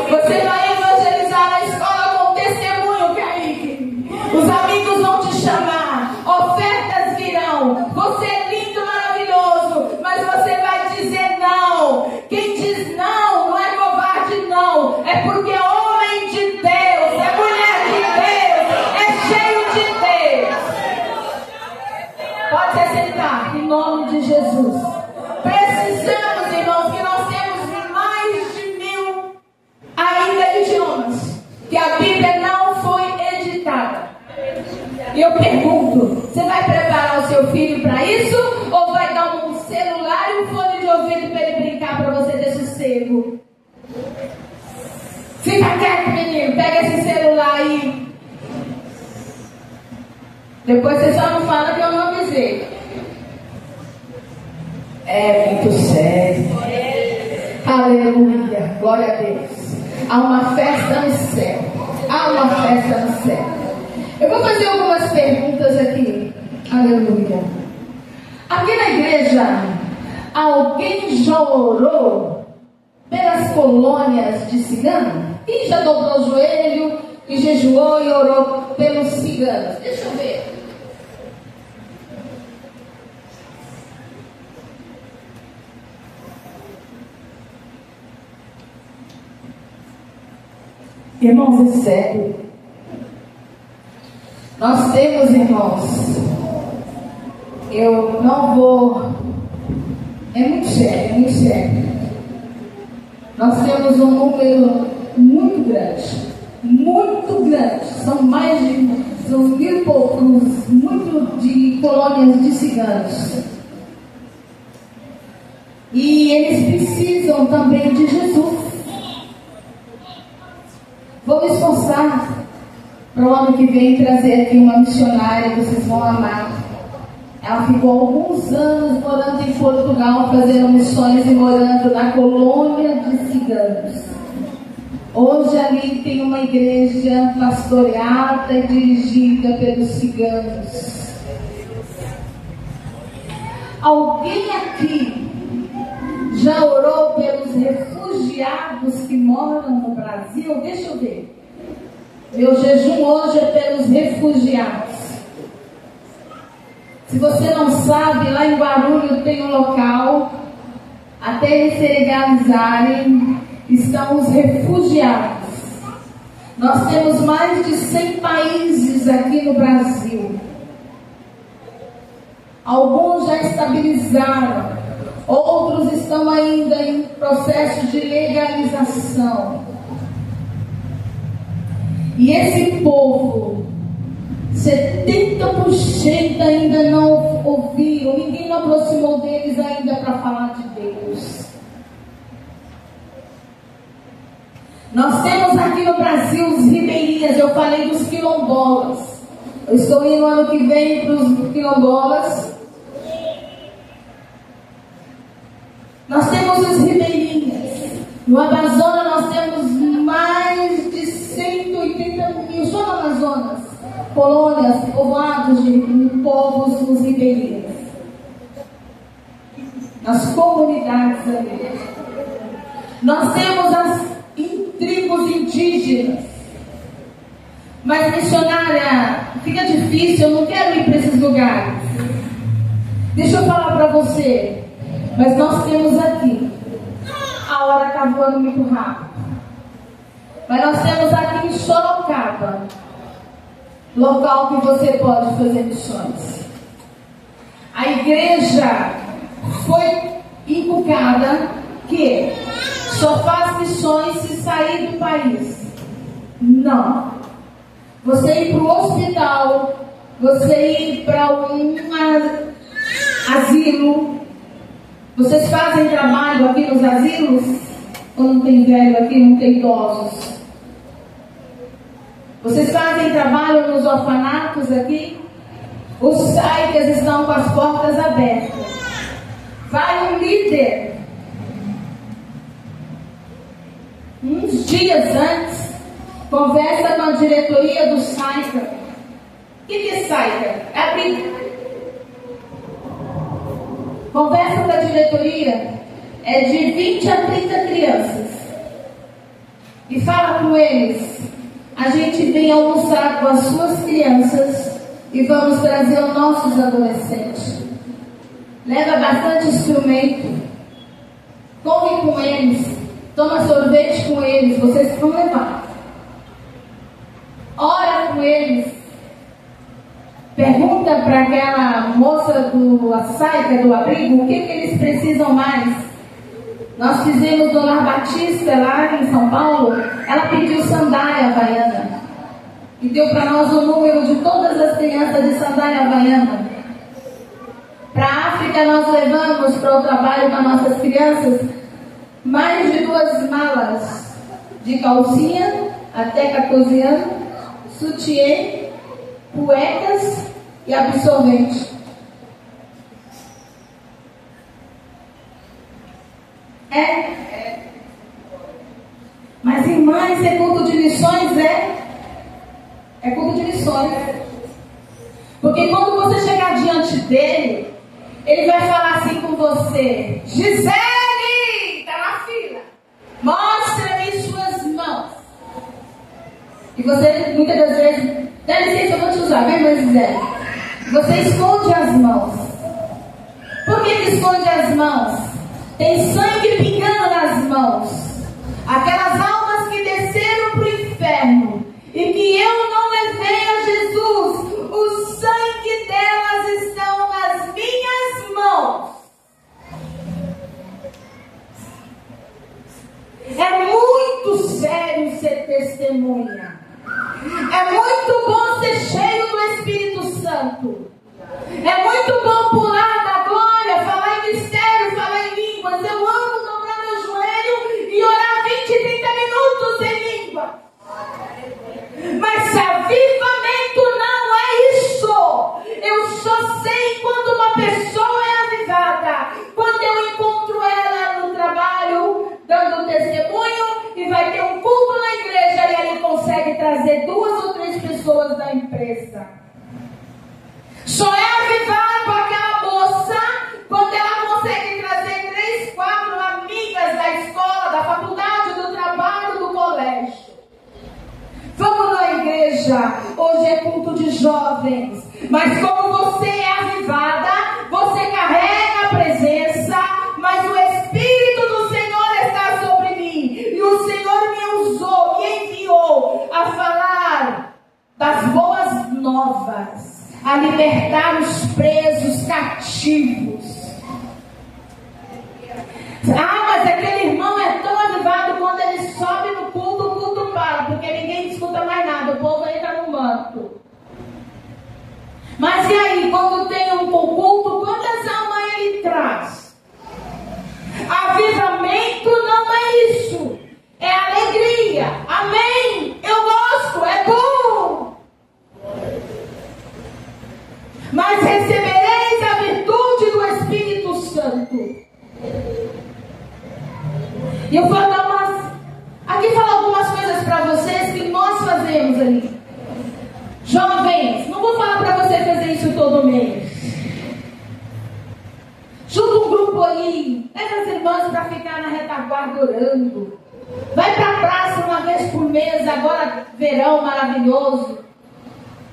Você vai evangelizar na escola com testemunho, Kaique. Os amigos vão te chamar, ofertas virão. Você é lindo, maravilhoso, mas você vai dizer não. Quem diz não, não é covarde, não. É porque é homem de Deus, é mulher de Deus, é cheio de Deus. Pode se sentar, em nome de Jesus. Precisamos, irmãos, que nós temos mais de 1000 ainda idiomas, que a Bíblia não foi editada. E eu pergunto, você vai preparar o seu filho para isso? Ou vai dar um celular e um fone de ouvido para ele brincar, para você ter sossego? Fica quieto, menino, pega esse celular aí. Depois você só não fala que eu não avisei. É muito sério. Aleluia, glória a Deus. Há uma festa no céu. Há uma festa no céu. Eu vou fazer algumas perguntas aqui. Aleluia. Aqui na igreja, alguém já orou pelas colônias de ciganos? Quem já dobrou o joelho e jejuou e orou pelos ciganos? Deixa eu ver. Irmãos, é sério. Nós temos, irmãos, eu não vou. É muito sério, é muito sério. Nós temos um número muito grande. Muito grande. São mais de. São 1000 e poucos, muito de colônias de ciganos. E eles precisam também de Jesus. Vou me esforçar para o ano que vem trazer aqui uma missionária que vocês vão amar. Ela ficou alguns anos morando em Portugal, fazendo missões e morando na colônia de ciganos. Hoje ali tem uma igreja pastoreada e dirigida pelos ciganos. Alguém aqui já orou pelos refugiados que moram no Brasil? Deixa eu ver. Meu jejum hoje é pelos refugiados. Se você não sabe, lá em Guarulhos tem um local, até eles se legalizarem, estão os refugiados. Nós temos mais de 100 países aqui no Brasil. Alguns já estabilizaram. Outros estão ainda em processo de legalização. E esse povo, 70% ainda não ouviram, ninguém não aproximou deles ainda para falar de Deus. Nós temos aqui no Brasil os ribeirinhas, eu falei dos quilombolas. Eu estou indo ano que vem para os quilombolas. Nós temos os ribeirinhas. No Amazonas nós temos mais de 180 mil, só no Amazonas, colônias, povoados de povos nos ribeirinhos. Nas comunidades ali. Nós temos as tribos indígenas. Mas, missionária, fica difícil, eu não quero ir para esses lugares. Deixa eu falar para você. Mas nós temos aqui, a hora está voando muito rápido, mas nós temos aqui em Sorocaba, local que você pode fazer missões. A igreja foi inculcada que só faz missões se sair do país. Não. Você ir para o hospital, você ir para um asilo. Vocês fazem trabalho aqui nos asilos? Ou não tem velho aqui, não tem idosos? Vocês fazem trabalho nos orfanatos aqui? Os saitas estão com as portas abertas. Vai um líder, uns dias antes, conversa com a diretoria do saica. O que é saica? É abrir. Conversa com a diretoria é de 20 a 30 crianças. E fala com eles: a gente vem almoçar com as suas crianças e vamos trazer os nossos adolescentes. Leva bastante instrumento, come com eles, toma sorvete com eles, vocês vão levar. Ora com eles. Pergunta para aquela moça do açaí, do abrigo, o que eles precisam mais. Nós fizemos no Lar Batista, lá em São Paulo, ela pediu sandália havaiana. E deu para nós o número de todas as crianças de sandália havaiana. Para a África nós levamos para o trabalho das nossas crianças mais de 2 malas de calcinha até 14 anos, sutiã, cuecas e absorvente. Mas irmãs, é culto de missões? É culto de missões. Porque quando você chegar diante dele, ele vai falar assim com você: Gisele, está na fila, mostra-me suas mãos. E você, muitas das vezes, dá licença, eu vou te usar, vem, irmã Gisele. Você esconde as mãos. Por que esconde as mãos? Tem sangue pingando nas mãos. Aquelas almas que desceram para o inferno e que eu não levei a Jesus, o sangue delas estão nas minhas mãos. É muito sério ser testemunha. É muito bom ser cheio do Espírito Santo. É muito bom pular da glória, falar em mistério, falar em línguas. Eu amo dobrar meu joelho e orar 20, 30 minutos em língua. Mas avivamento não é isso. Eu só sei quando uma pessoa é avivada quando eu encontro ela no trabalho, dando testemunho, e vai ter um culto na igreja e ele consegue trazer 2 ou 3 pessoas da empresa. Só é avivado aquela moça quando ela consegue trazer 3, 4 amigas da escola, da faculdade, do trabalho, do colégio. Vamos na igreja. Hoje é culto de jovens. Mas como você é avivada, você carrega a presença, mas o Espírito do Senhor está sobre mim. E o Senhor me usou, me enviou a falar das boas novas, a libertar os presos cativos. Mas aquele irmão é tão avivado, quando ele sobe no culto, o culto para, porque ninguém escuta mais nada, o povo entra no manto. Mas e aí, quando tem um culto, quantas almas ele traz? Avivamento não é isso, é alegria. Amém? Eu gosto, é bom. Mas recebereis a virtude do Espírito Santo. E eu vou dar aqui falar algumas coisas para vocês que nós fazemos ali. Jovens, não vou falar para você fazer isso todo mês. Junta um grupo ali, leva as irmãs para ficar na retaguarda orando. Vai para a praça uma vez por mês, agora verão maravilhoso.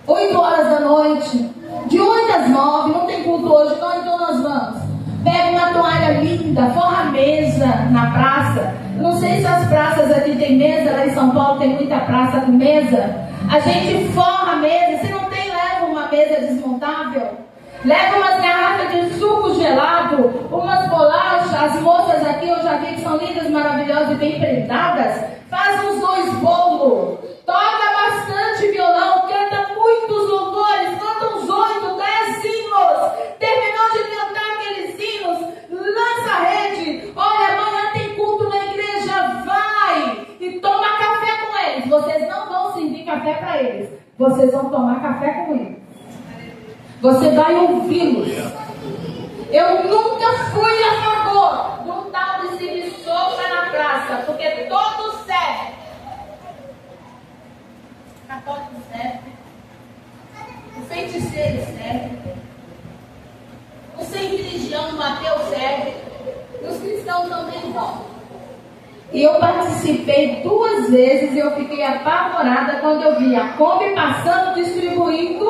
8 horas da noite, de 8 às 9, não tem culto hoje, então nós vamos. Pega uma toalha linda, forra a mesa na praça. Eu não sei se as praças aqui tem mesa, lá em São Paulo tem muita praça com mesa. A gente forra a mesa. Se não tem, leva uma mesa desmontável. Leva umas garrafas de suco gelado, umas bolachas. As moças aqui eu já vi que são lindas, maravilhosas e bem prendadas. Faz uns 2 bolos. Toca bastante violão, canta muitos louvores, canta uns 8, 10 hinos. Terminou de cantar aqueles hinos, lança a rede. Olha, amanhã tem culto na igreja, vai e toma café com eles. Vocês não vão servir café para eles, vocês vão tomar café com eles. Você vai ouvi-los. Eu nunca fui a favor de um tal de servir sopa na praça, porque todos servem. O católico serve, o feiticeiro serve, o sem religião no ateu E eu participei 2 vezes e eu fiquei apavorada quando eu vi a Kombi passando, distribuindo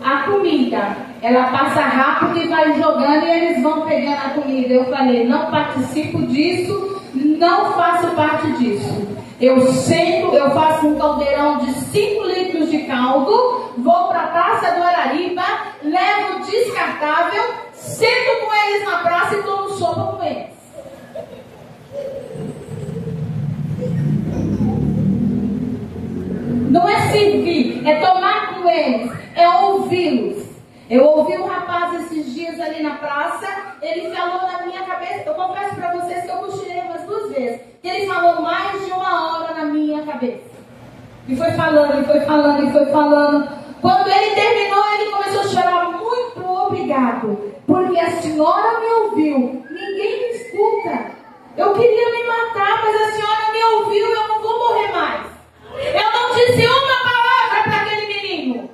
a comida. Ela passa rápido e vai jogando e eles vão pegando a comida. Eu falei, não participo disso, não faço parte disso. Eu sento, eu faço um caldeirão de 5 litros de caldo, vou para a Praça do Arariba, levo descartável, sento com eles na praça e tomo sopa com eles. Não é servir, é tomar com eles, é ouvi-los. Eu ouvi um rapaz esses dias ali na praça, ele falou na minha cabeça, eu confesso para vocês que eu cochilei umas 2 vezes, que ele falou mais de 1 hora na minha cabeça. E foi falando, e foi falando, e foi falando. Quando ele terminou, ele começou a chorar, muito obrigado, porque a senhora me ouviu, ninguém me escuta. Eu queria me matar, mas a senhora me ouviu, eu não vou morrer mais. Eu não disse uma palavra para aquele menino.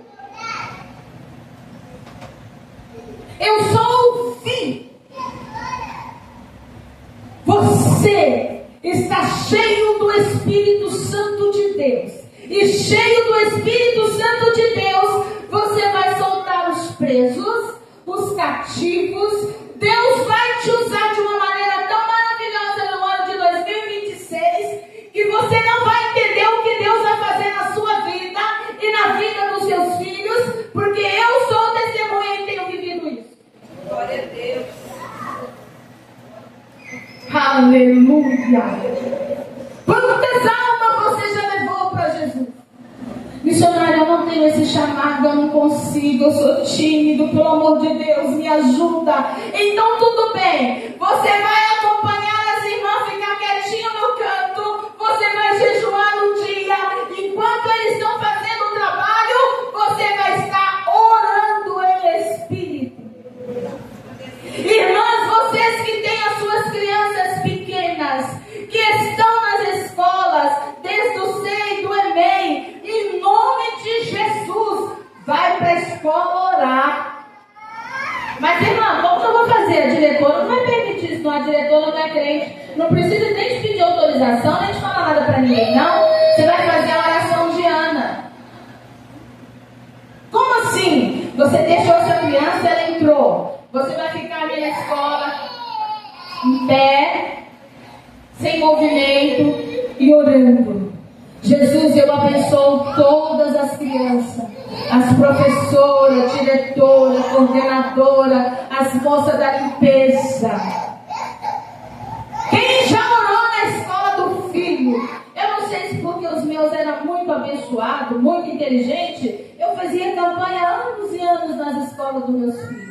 Eu só ouvi. Você está cheio do Espírito Santo de Deus. E cheio do Espírito Santo de Deus, você vai soltar os presos, os cativos. Deus vai te usar de uma maneira tão maravilhosa no ano de 2026, que você não vai entender o que Deus vai fazer na sua vida e na vida dos seus filhos, porque eu sou testemunha e tenho vivido isso. Glória a Deus. Aleluia. Quantas almas você já levou para Jesus? Missionária, eu não tenho esse chamado, eu não consigo, eu sou tímido, pelo amor de Deus, me ajuda. Então tudo bem, você vai acompanhar as irmãs, ficar quietinho no canto, você vai jejuar um dia, enquanto eles estão fazendo o trabalho, você vai estar orando em espírito. Irmãs, vocês que têm as suas crianças pequenas, que estão nas escolas, desde o SEI, do EMEI, em nome de Jesus, vai para a escola orar. Mas irmã, como que eu vou fazer? A diretora não vai permitir isso, não. A diretora não é crente, não precisa nem de pedir autorização, nem de falar nada para ninguém, não. Você vai fazer a oração de Ana. Como assim? Você deixou sua criança, ela entrou. Você vai ficar ali na escola, em pé, sem movimento e orando. Jesus, eu abençoo todas as crianças, as professoras, diretora, coordenadora, as moças da limpeza. Quem já orou na escola do filho? Eu não sei se porque os meus eram muito abençoados, muito inteligentes, eu fazia campanha anos e anos nas escolas dos meus filhos.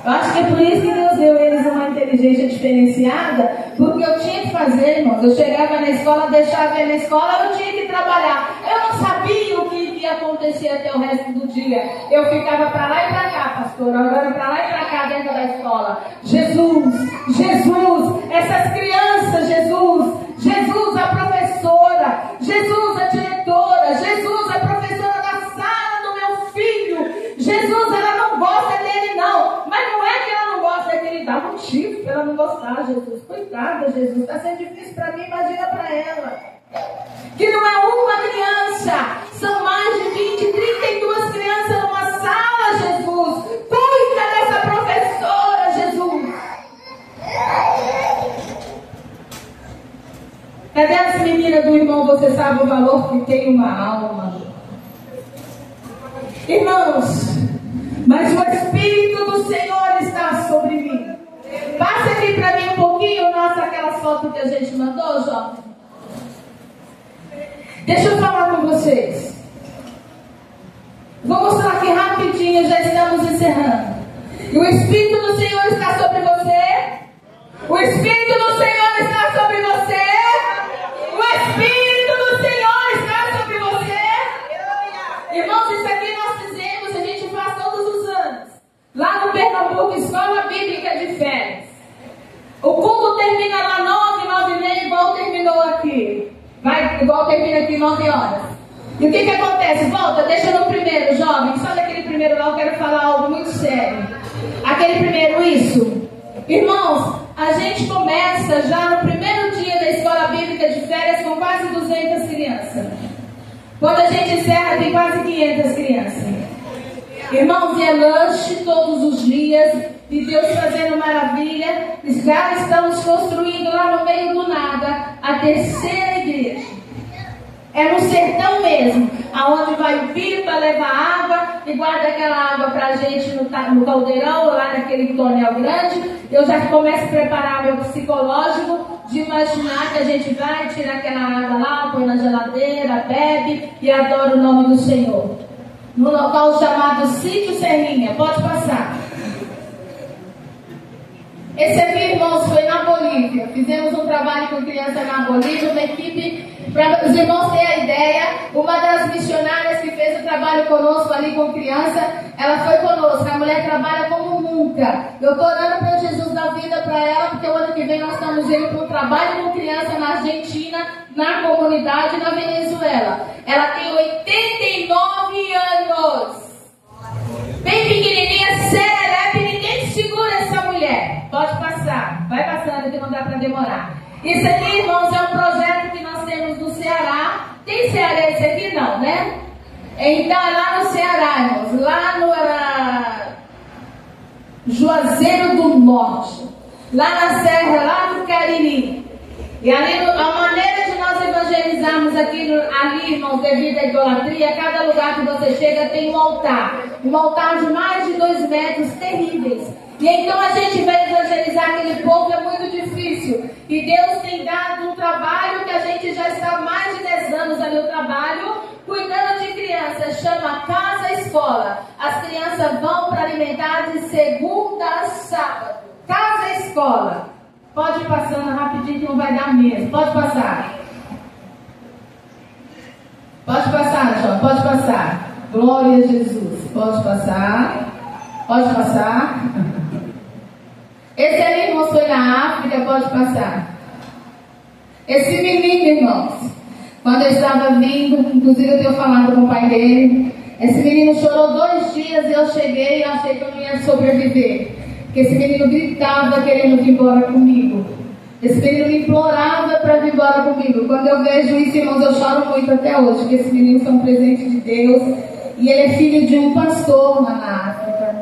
Eu acho que é por isso que Deus deu eles uma inteligência diferenciada, porque eu tinha que fazer, irmãos. Eu chegava na escola, deixava ele na escola, eu tinha que trabalhar. Eu não sabia o que ia acontecer até o resto do dia. Eu ficava para lá e para cá, pastor, orando para lá e para cá dentro da escola. Jesus, Jesus, essas crianças, Jesus, Jesus, a professora, Jesus, a diretora, Jesus, a professora da sala do meu filho. Jesus, ela não gosta dele não, mas não é que ela não gosta, é que ele dá motivo para ela não gostar. Jesus, coitada, Jesus, está sendo difícil para mim, imagina para ela. Que não é uma criança, são mais de 20, 32 crianças numa sala, Jesus. Cuida dessa professora, Jesus. Cadê as meninas do irmão? Você sabe o valor que tem uma alma. Irmãos, mas o Espírito do Senhor está sobre mim. Passa aqui para mim um pouquinho, nossa, aquela foto que a gente mandou, jovem. Deixa eu falar com vocês. Vou mostrar aqui rapidinho, já estamos encerrando. E o Espírito do Senhor está sobre você. O Espírito do Senhor está sobre você. O Espírito do Senhor está sobre você. Irmãos, isso aqui nós fizemos, a gente faz todos os anos. Lá no Pernambuco, Escola Bíblica de Férias. O culto termina lá 9, 9h30, igual terminou aqui. Vai, igual termina aqui 9 horas. E o que acontece? Volta, deixa no primeiro, jovem. Só daquele primeiro lá eu quero falar algo muito sério. Aquele primeiro, isso. Irmãos, a gente começa já no primeiro dia na escola bíblica de férias com quase 200 crianças. Quando a gente encerra, tem quase 500 crianças. Irmãos, e é lanche todos os dias, e Deus fazendo maravilha. Já estamos construindo lá no meio do nada a terceira igreja. É no sertão mesmo, aonde vai o pipa, leva água e guarda aquela água para a gente no caldeirão, lá naquele tonel grande. Eu já começo a preparar meu psicológico de imaginar que a gente vai tirar aquela água lá, põe na geladeira, bebe e adora o nome do Senhor. No local chamado Sítio Serrinha, pode passar. Esse aqui, irmãos, foi na Bolívia. Fizemos um trabalho com criança na Bolívia, uma equipe, para os irmãos terem a ideia, uma das missionárias que fez o trabalho conosco ali com criança, ela foi conosco. A mulher trabalha como nunca. Eu estou orando para Jesus dar vida para ela, porque o ano que vem nós estamos indo para um trabalho com criança na Argentina, na comunidade, na Venezuela. Ela tem 89 anos. Bem pequenininha, serelepe, ninguém segura essa mulher. Pode passar, vai passando que não dá para demorar. Isso aqui, irmãos, é um projeto que nós temos no Ceará. Tem Ceará esse aqui? Não, né? Então é lá no Ceará, irmãos. Lá no Juazeiro do Norte. Lá na Serra, lá no Cariri. E ali, a maneira de nós evangelizarmos ali, irmãos, devido à idolatria, cada lugar que você chega tem um altar. Um altar de mais de 2 metros, terríveis. E então a gente vai evangelizar aquele povo, é muito difícil. E Deus tem dado um trabalho que a gente já está há mais de 10 anos ali no trabalho, cuidando de crianças, chama Casa Escola. As crianças vão para alimentar de segunda a sábado. Casa Escola. Pode ir passando rapidinho que não vai dar mesmo. Pode passar. Pode passar, João. Pode passar. Glória a Jesus. Pode passar. Pode passar. Esse ali, irmãos, foi na África. Pode passar. Esse menino, irmãos, quando eu estava vindo, inclusive eu tenho falado com o pai dele, esse menino chorou 2 dias e eu cheguei e achei que eu não ia sobreviver. Porque esse menino gritava querendo vir embora comigo. Esse menino me implorava para vir embora comigo. Quando eu vejo isso, irmãos, eu choro muito até hoje. Porque esse menino é um presente de Deus. E ele é filho de um pastor lá na África.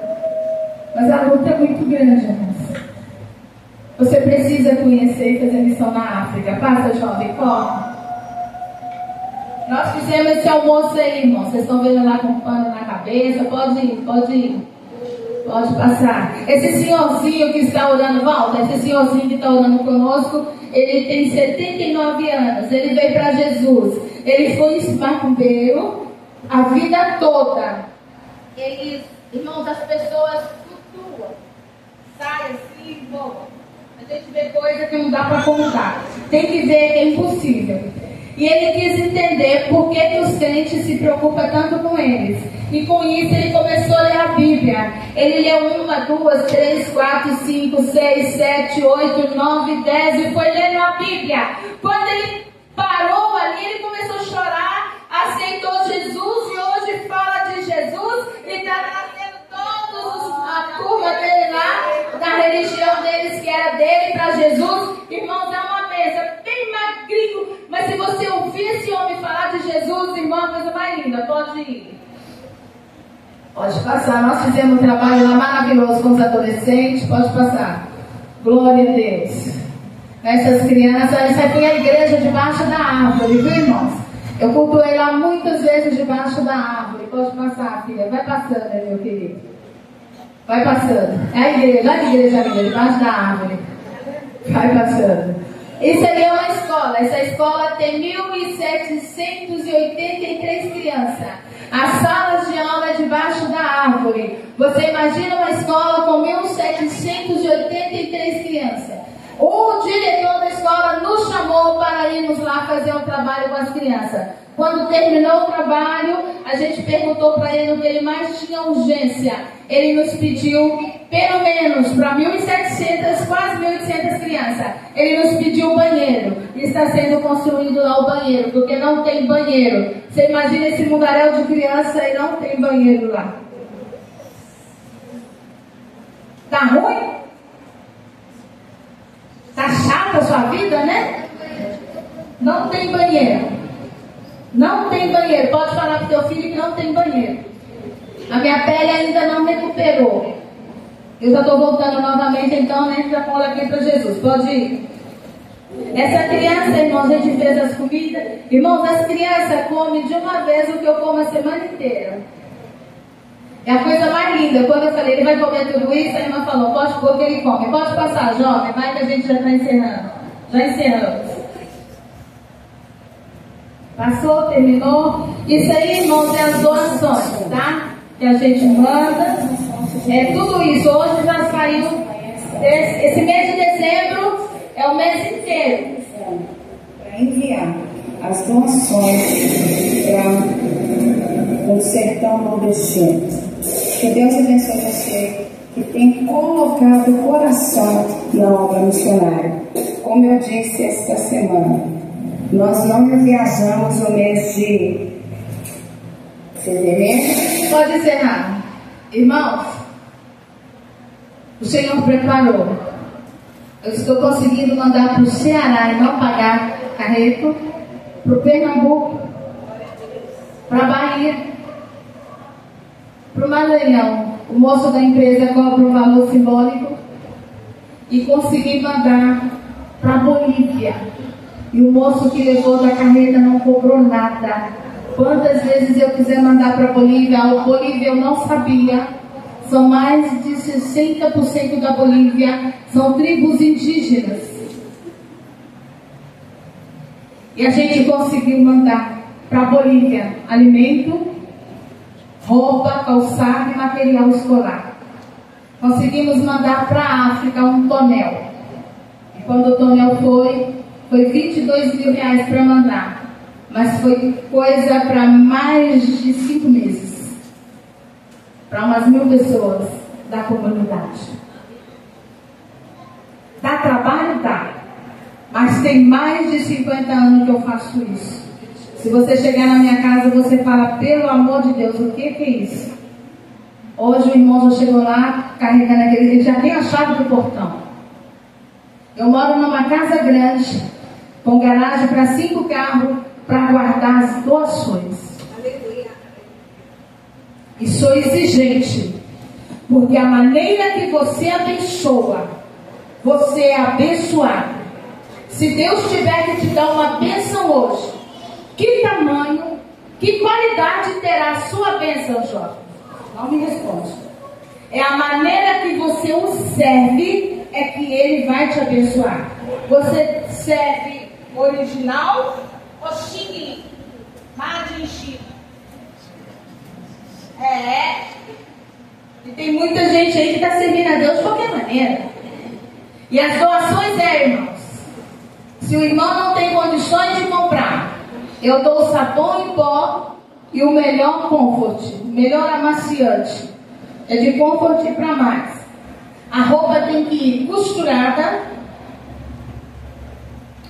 Mas a luta é muito grande, irmãos. Você precisa conhecer e fazer missão na África. Passa, jovem, corre. Nós fizemos esse almoço aí, irmãos. Vocês estão vendo lá com um pano na cabeça. Pode ir, pode ir. Pode passar. Esse senhorzinho que está orando, volta. Esse senhorzinho que está orando conosco, ele tem 79 anos. Ele veio para Jesus. Ele foi macumbeiro a vida toda. Eles, irmãos, as pessoas flutuam. Sai assim e voam. A gente vê coisa que não dá para contar. Tem que ver que é impossível. E ele quis entender por que os crentes se preocupam tanto com eles. E com isso ele começou a ler a Bíblia. Ele leu 1, 2, 3, 4, 5, 6, 7, 8, 9, 10 e foi lendo a Bíblia. Quando ele parou ali, ele começou a chorar, aceitou Jesus e hoje fala de Jesus e está trazendo todos a turma dele lá, da religião deles que era dele para Jesus. Irmãos, é uma mesa bem magrinho, mas se você ouvir esse homem falar de Jesus, irmão, é a coisa mais linda. Pode ir. Pode passar. Nós fizemos um trabalho lá maravilhoso com os adolescentes. Pode passar. Glória a Deus. Essas crianças, essa aqui é a igreja debaixo da árvore, viu, irmãos? Eu cultuei lá muitas vezes debaixo da árvore. Pode passar, filha. Vai passando, meu querido. Vai passando. É a igreja, amiga, debaixo da árvore. Vai passando. Isso ali é uma escola. Essa escola tem 1.783 crianças. As salas de aula é debaixo da árvore. Você imagina uma escola com 1.783 crianças. O diretor da escola nos chamou para irmos lá fazer um trabalho com as crianças. Quando terminou o trabalho, a gente perguntou para ele o que ele mais tinha urgência. Ele nos pediu, pelo menos, para 1.700, quase 1.800 crianças. Ele nos pediu um banheiro. E está sendo construído lá o banheiro, porque não tem banheiro. Você imagina esse mundaréu de criança e não tem banheiro lá. Tá ruim? Tá chata a sua vida, né? Não tem banheiro. Não tem banheiro. Pode falar pro teu filho que não tem banheiro. A minha pele ainda não recuperou. Eu já estou voltando novamente, então entra com ela aqui para Jesus. Pode ir. Essa criança, irmãos, a gente fez as comidas. Irmãos, as crianças comem de uma vez o que eu como a semana inteira. É a coisa mais linda. Quando eu falei, ele vai comer tudo isso, a irmã falou, pode pôr que ele come. Pode passar, jovem, vai que a gente já está encerrando. Já encerramos. Passou, terminou. Isso aí, irmãos, é as doações, tá? Que a gente manda. É tudo isso. Hoje já saiu. Esse mês de dezembro é o mês inteiro. Para enviar as doações para o sertão nordestino. Que Deus abençoe você que tem colocado o coração na obra missionária. Como eu disse esta semana, nós não viajamos no mês de fevereiro. Pode encerrar. Irmãos, o Senhor preparou. Eu estou conseguindo mandar para o Ceará e não pagar carreto, para o Pernambuco, para a Bahia, para o Maranhão. O moço da empresa cobra um valor simbólico e consegui mandar para a Bolívia. E o moço que levou da carreta não cobrou nada. Quantas vezes eu quiser mandar para a Bolívia eu não sabia. São mais de 60% da Bolívia são tribos indígenas. E a gente conseguiu mandar para a Bolívia alimento, roupa, calçado e material escolar. Conseguimos mandar para a África um tonel. E quando o tonel foi 22 mil reais para mandar. Mas foi coisa para mais de 5 meses. Para umas 1.000 pessoas da comunidade. Dá trabalho? Dá. Mas tem mais de 50 anos que eu faço isso. Se você chegar na minha casa, você fala, pelo amor de Deus, o que é isso? Hoje o irmão já chegou lá, carregando aquele, ele já tem a chave do portão. Eu moro numa casa grande, com garagem para 5 carros, para guardar as doações. E sou exigente, porque a maneira que você abençoa, você é abençoado. Se Deus tiver que te dar uma bênção hoje, que tamanho, que qualidade terá a sua bênção, jovem? Não me responde. É a maneira que você o serve, é que ele vai te abençoar. Você serve original ou xing? Made em China. E tem muita gente aí que está servindo a Deus de qualquer maneira. E as doações irmãos. Se o irmão não tem condições de comprar, eu dou o sabão em pó e o melhor comfort, o melhor amaciante. É de comfort para mais. A roupa tem que ir costurada,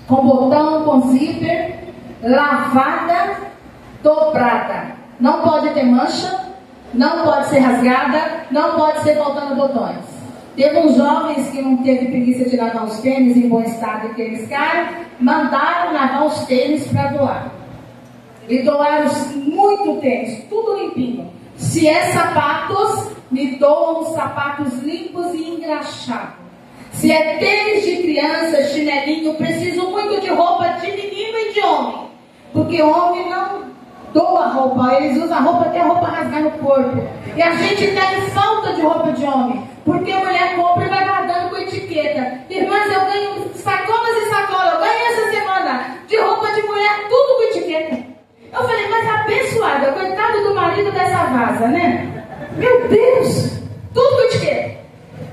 com botão, com zíper, lavada, dobrada. Não pode ter mancha, não pode ser rasgada, não pode ser faltando botões. Teve uns jovens que não teve preguiça de lavar os tênis em bom estado e tênis caro, mandaram lavar os tênis para doar. E doaram muito tênis, tudo limpinho. Se é sapatos, me doam os sapatos limpos e engraxados. Se é tênis de criança, chinelinho, preciso muito de roupa de menino e de homem. Porque homem não doa roupa, eles usam a roupa até a roupa rasgar no corpo. E a gente tem falta de roupa de homem, porque a mulher compra e vai guardando com etiqueta. Irmãs, eu ganho sacolas e sacolas, eu ganhei essa semana de roupa de mulher, tudo com etiqueta. Eu falei, mas abençoada, coitado do marido dessa vaza, né? Meu Deus, tudo com etiqueta.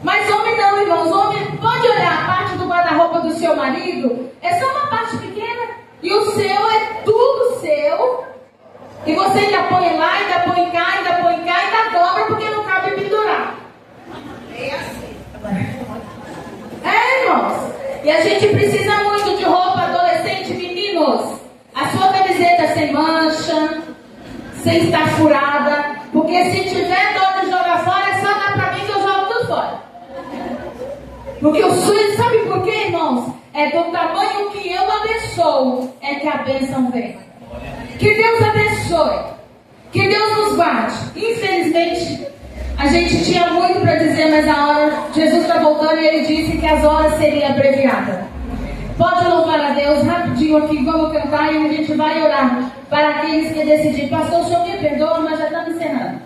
Mas homem não, irmãos, homem pode olhar a parte do guarda-roupa do seu marido, é só uma parte pequena, e o seu é tudo seu. E você ainda põe lá, ainda põe cá, ainda dobra porque não cabe pendurar. Irmãos. E a gente precisa muito de roupa adolescente, meninos. A sua camiseta sem mancha, sem estar furada. Porque se tiver dor de jogar fora, é só dar pra mim que eu jogo tudo fora. Porque o sonho, sabe por quê, irmãos? É do tamanho que eu abençoo, é que a bênção vem. Que Deus abençoe. Que Deus nos guarde. Infelizmente, a gente tinha muito para dizer, mas a hora, Jesus está voltando e ele disse que as horas seriam abreviadas. Pode louvar a Deus rapidinho aqui, vamos cantar e a gente vai orar para aqueles que decidirem. Pastor, o senhor me perdoa, mas já estamos encerrando.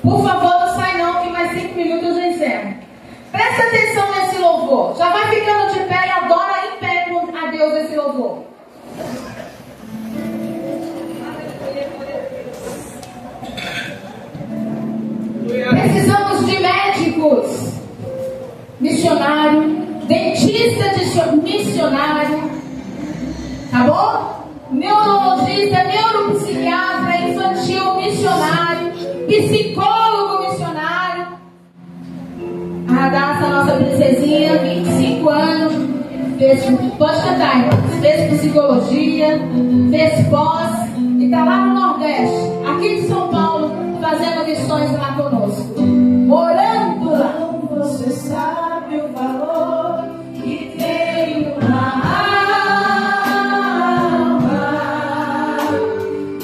Por favor, não sai não, que mais 5 minutos eu já encerro. Presta atenção nesse louvor. Já vai ficando de pé e adora em pé a Deus esse louvor. Precisamos de médicos, missionário, dentista missionário, tá bom? Neurologista, neuropsiquiatra, infantil missionário, psicólogo missionário. A Radassa, nossa princesinha, 25 anos, pode cantar, fez psicologia, fez pós e tá lá no Nordeste, aqui de São Paulo, fazendo missões lá conosco, orando lá. Você sabe o valor que tem na alma,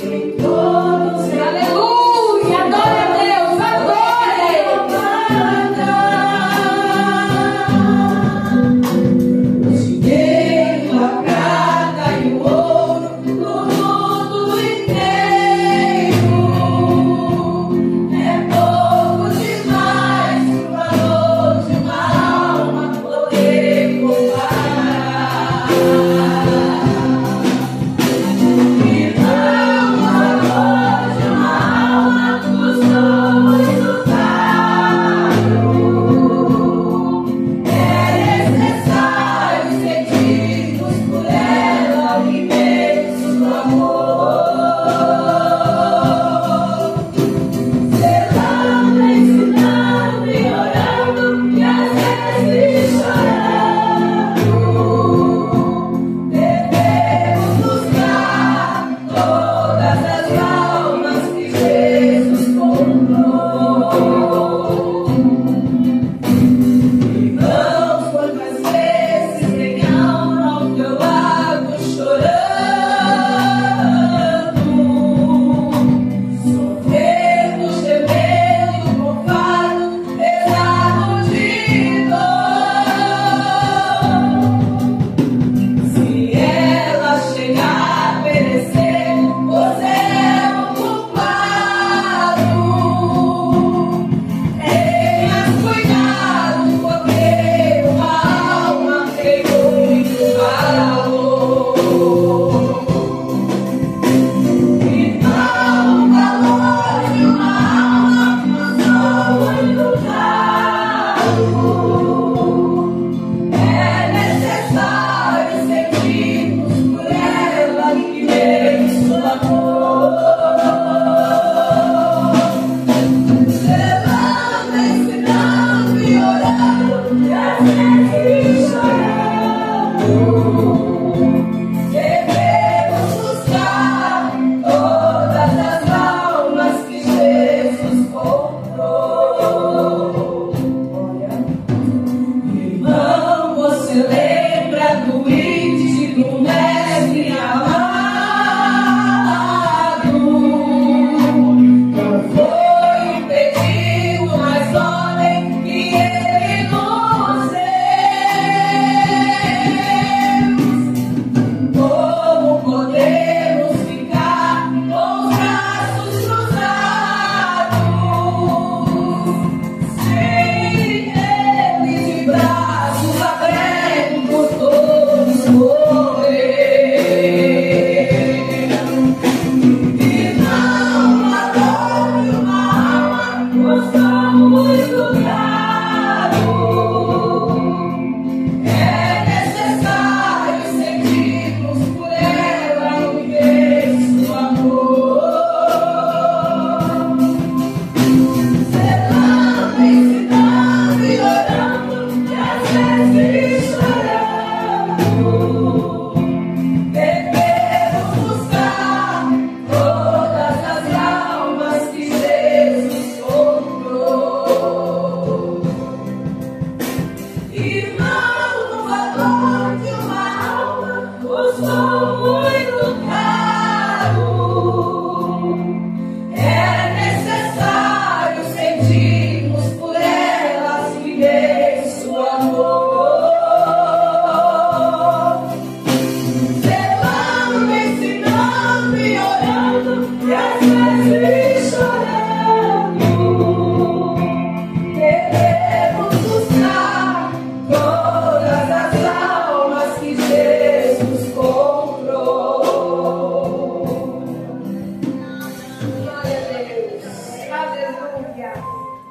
em todos. Aleluia, adore a Deus, adore. O dinheiro, a prata e o ouro, no mundo inteiro.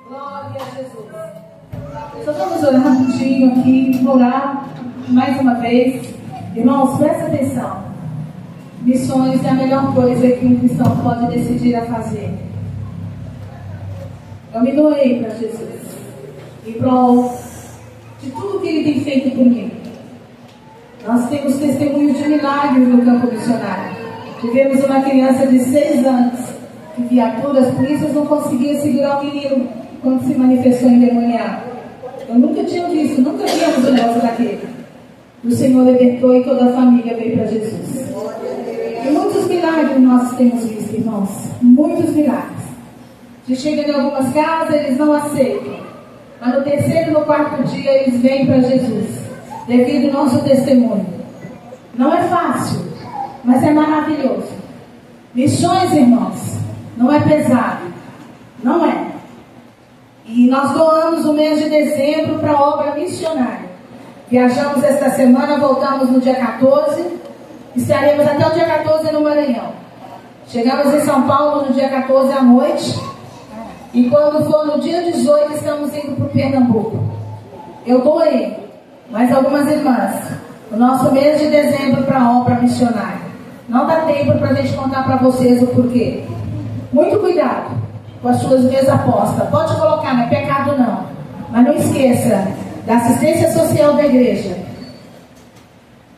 Glória a Jesus. Só vamos orar rapidinho aqui, orar mais uma vez. Irmãos, presta atenção. Missões é a melhor coisa que um cristão pode decidir a fazer. Eu me doei para Jesus, em prol de tudo que Ele tem feito por mim. Nós temos testemunho de milagres no campo missionário. Tivemos uma criança de 6 anos, que viaturas, polícias não conseguiam segurar o menino quando se manifestou endemoniado. Eu nunca tinha visto, nunca vimos um negócio daquele. O Senhor libertou e toda a família veio para Jesus. E muitos milagres nós temos visto, irmãos. Muitos milagres. Se chega em algumas casas, eles não aceitam. Mas no 3º e no 4º dia, eles vêm para Jesus. Devido ao nosso testemunho. Não é fácil, mas é maravilhoso. Missões, irmãos, não é pesado. Não é. E nós doamos o mês de dezembro para a obra missionária. Viajamos esta semana, voltamos no dia 14. Estaremos até o dia 14 no Maranhão. Chegamos em São Paulo no dia 14 à noite. E quando for no dia 18, estamos indo para o Pernambuco. Eu doei, mas algumas irmãs, o nosso mês de dezembro para a obra missionária. Não dá tempo para a gente contar para vocês o porquê. Muito cuidado com as suas meias apostas. Pode colocar, não é pecado não. Mas não esqueça da assistência social da igreja.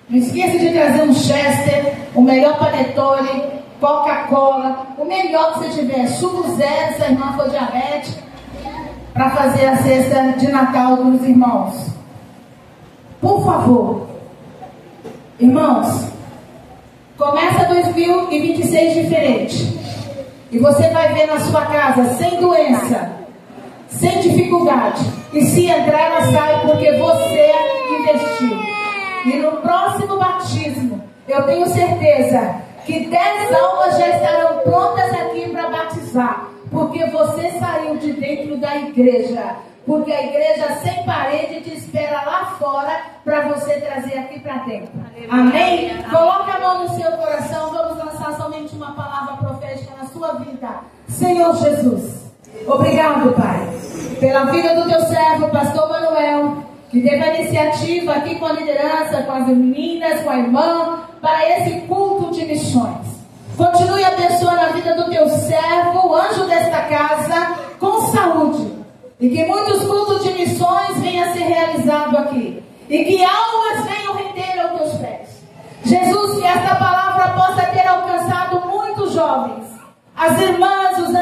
Não esqueça de trazer um Chester, o melhor panetone, Coca-Cola, o melhor que você tiver, suco zero, se a irmã for diabética, para fazer a cesta de Natal dos irmãos. Por favor, irmãos, começa 2026 diferente. E você vai ver na sua casa, sem doença, sem dificuldade. E se entrar, ela sai porque você investiu. E no próximo batismo, eu tenho certeza que 10 almas já estarão prontas aqui para batizar. Porque você saiu de dentro da igreja. Porque a igreja sem parede te espera lá fora para você trazer aqui para dentro. Amém? Coloque a mão no seu coração. Vamos lançar somente uma palavra profética na sua vida. Senhor Jesus, obrigado, Pai, pela vida do teu servo, pastor Manuel, que teve a iniciativa aqui com a liderança, com as meninas, com a irmã, para esse culto de missões. Continue abençoando a vida do teu servo, o anjo desta casa, com saúde. E que muitos cultos de missões venham a ser realizados aqui. E que almas venham render aos teus pés. Jesus, que esta palavra possa ter alcançado muitos jovens. As irmãs, os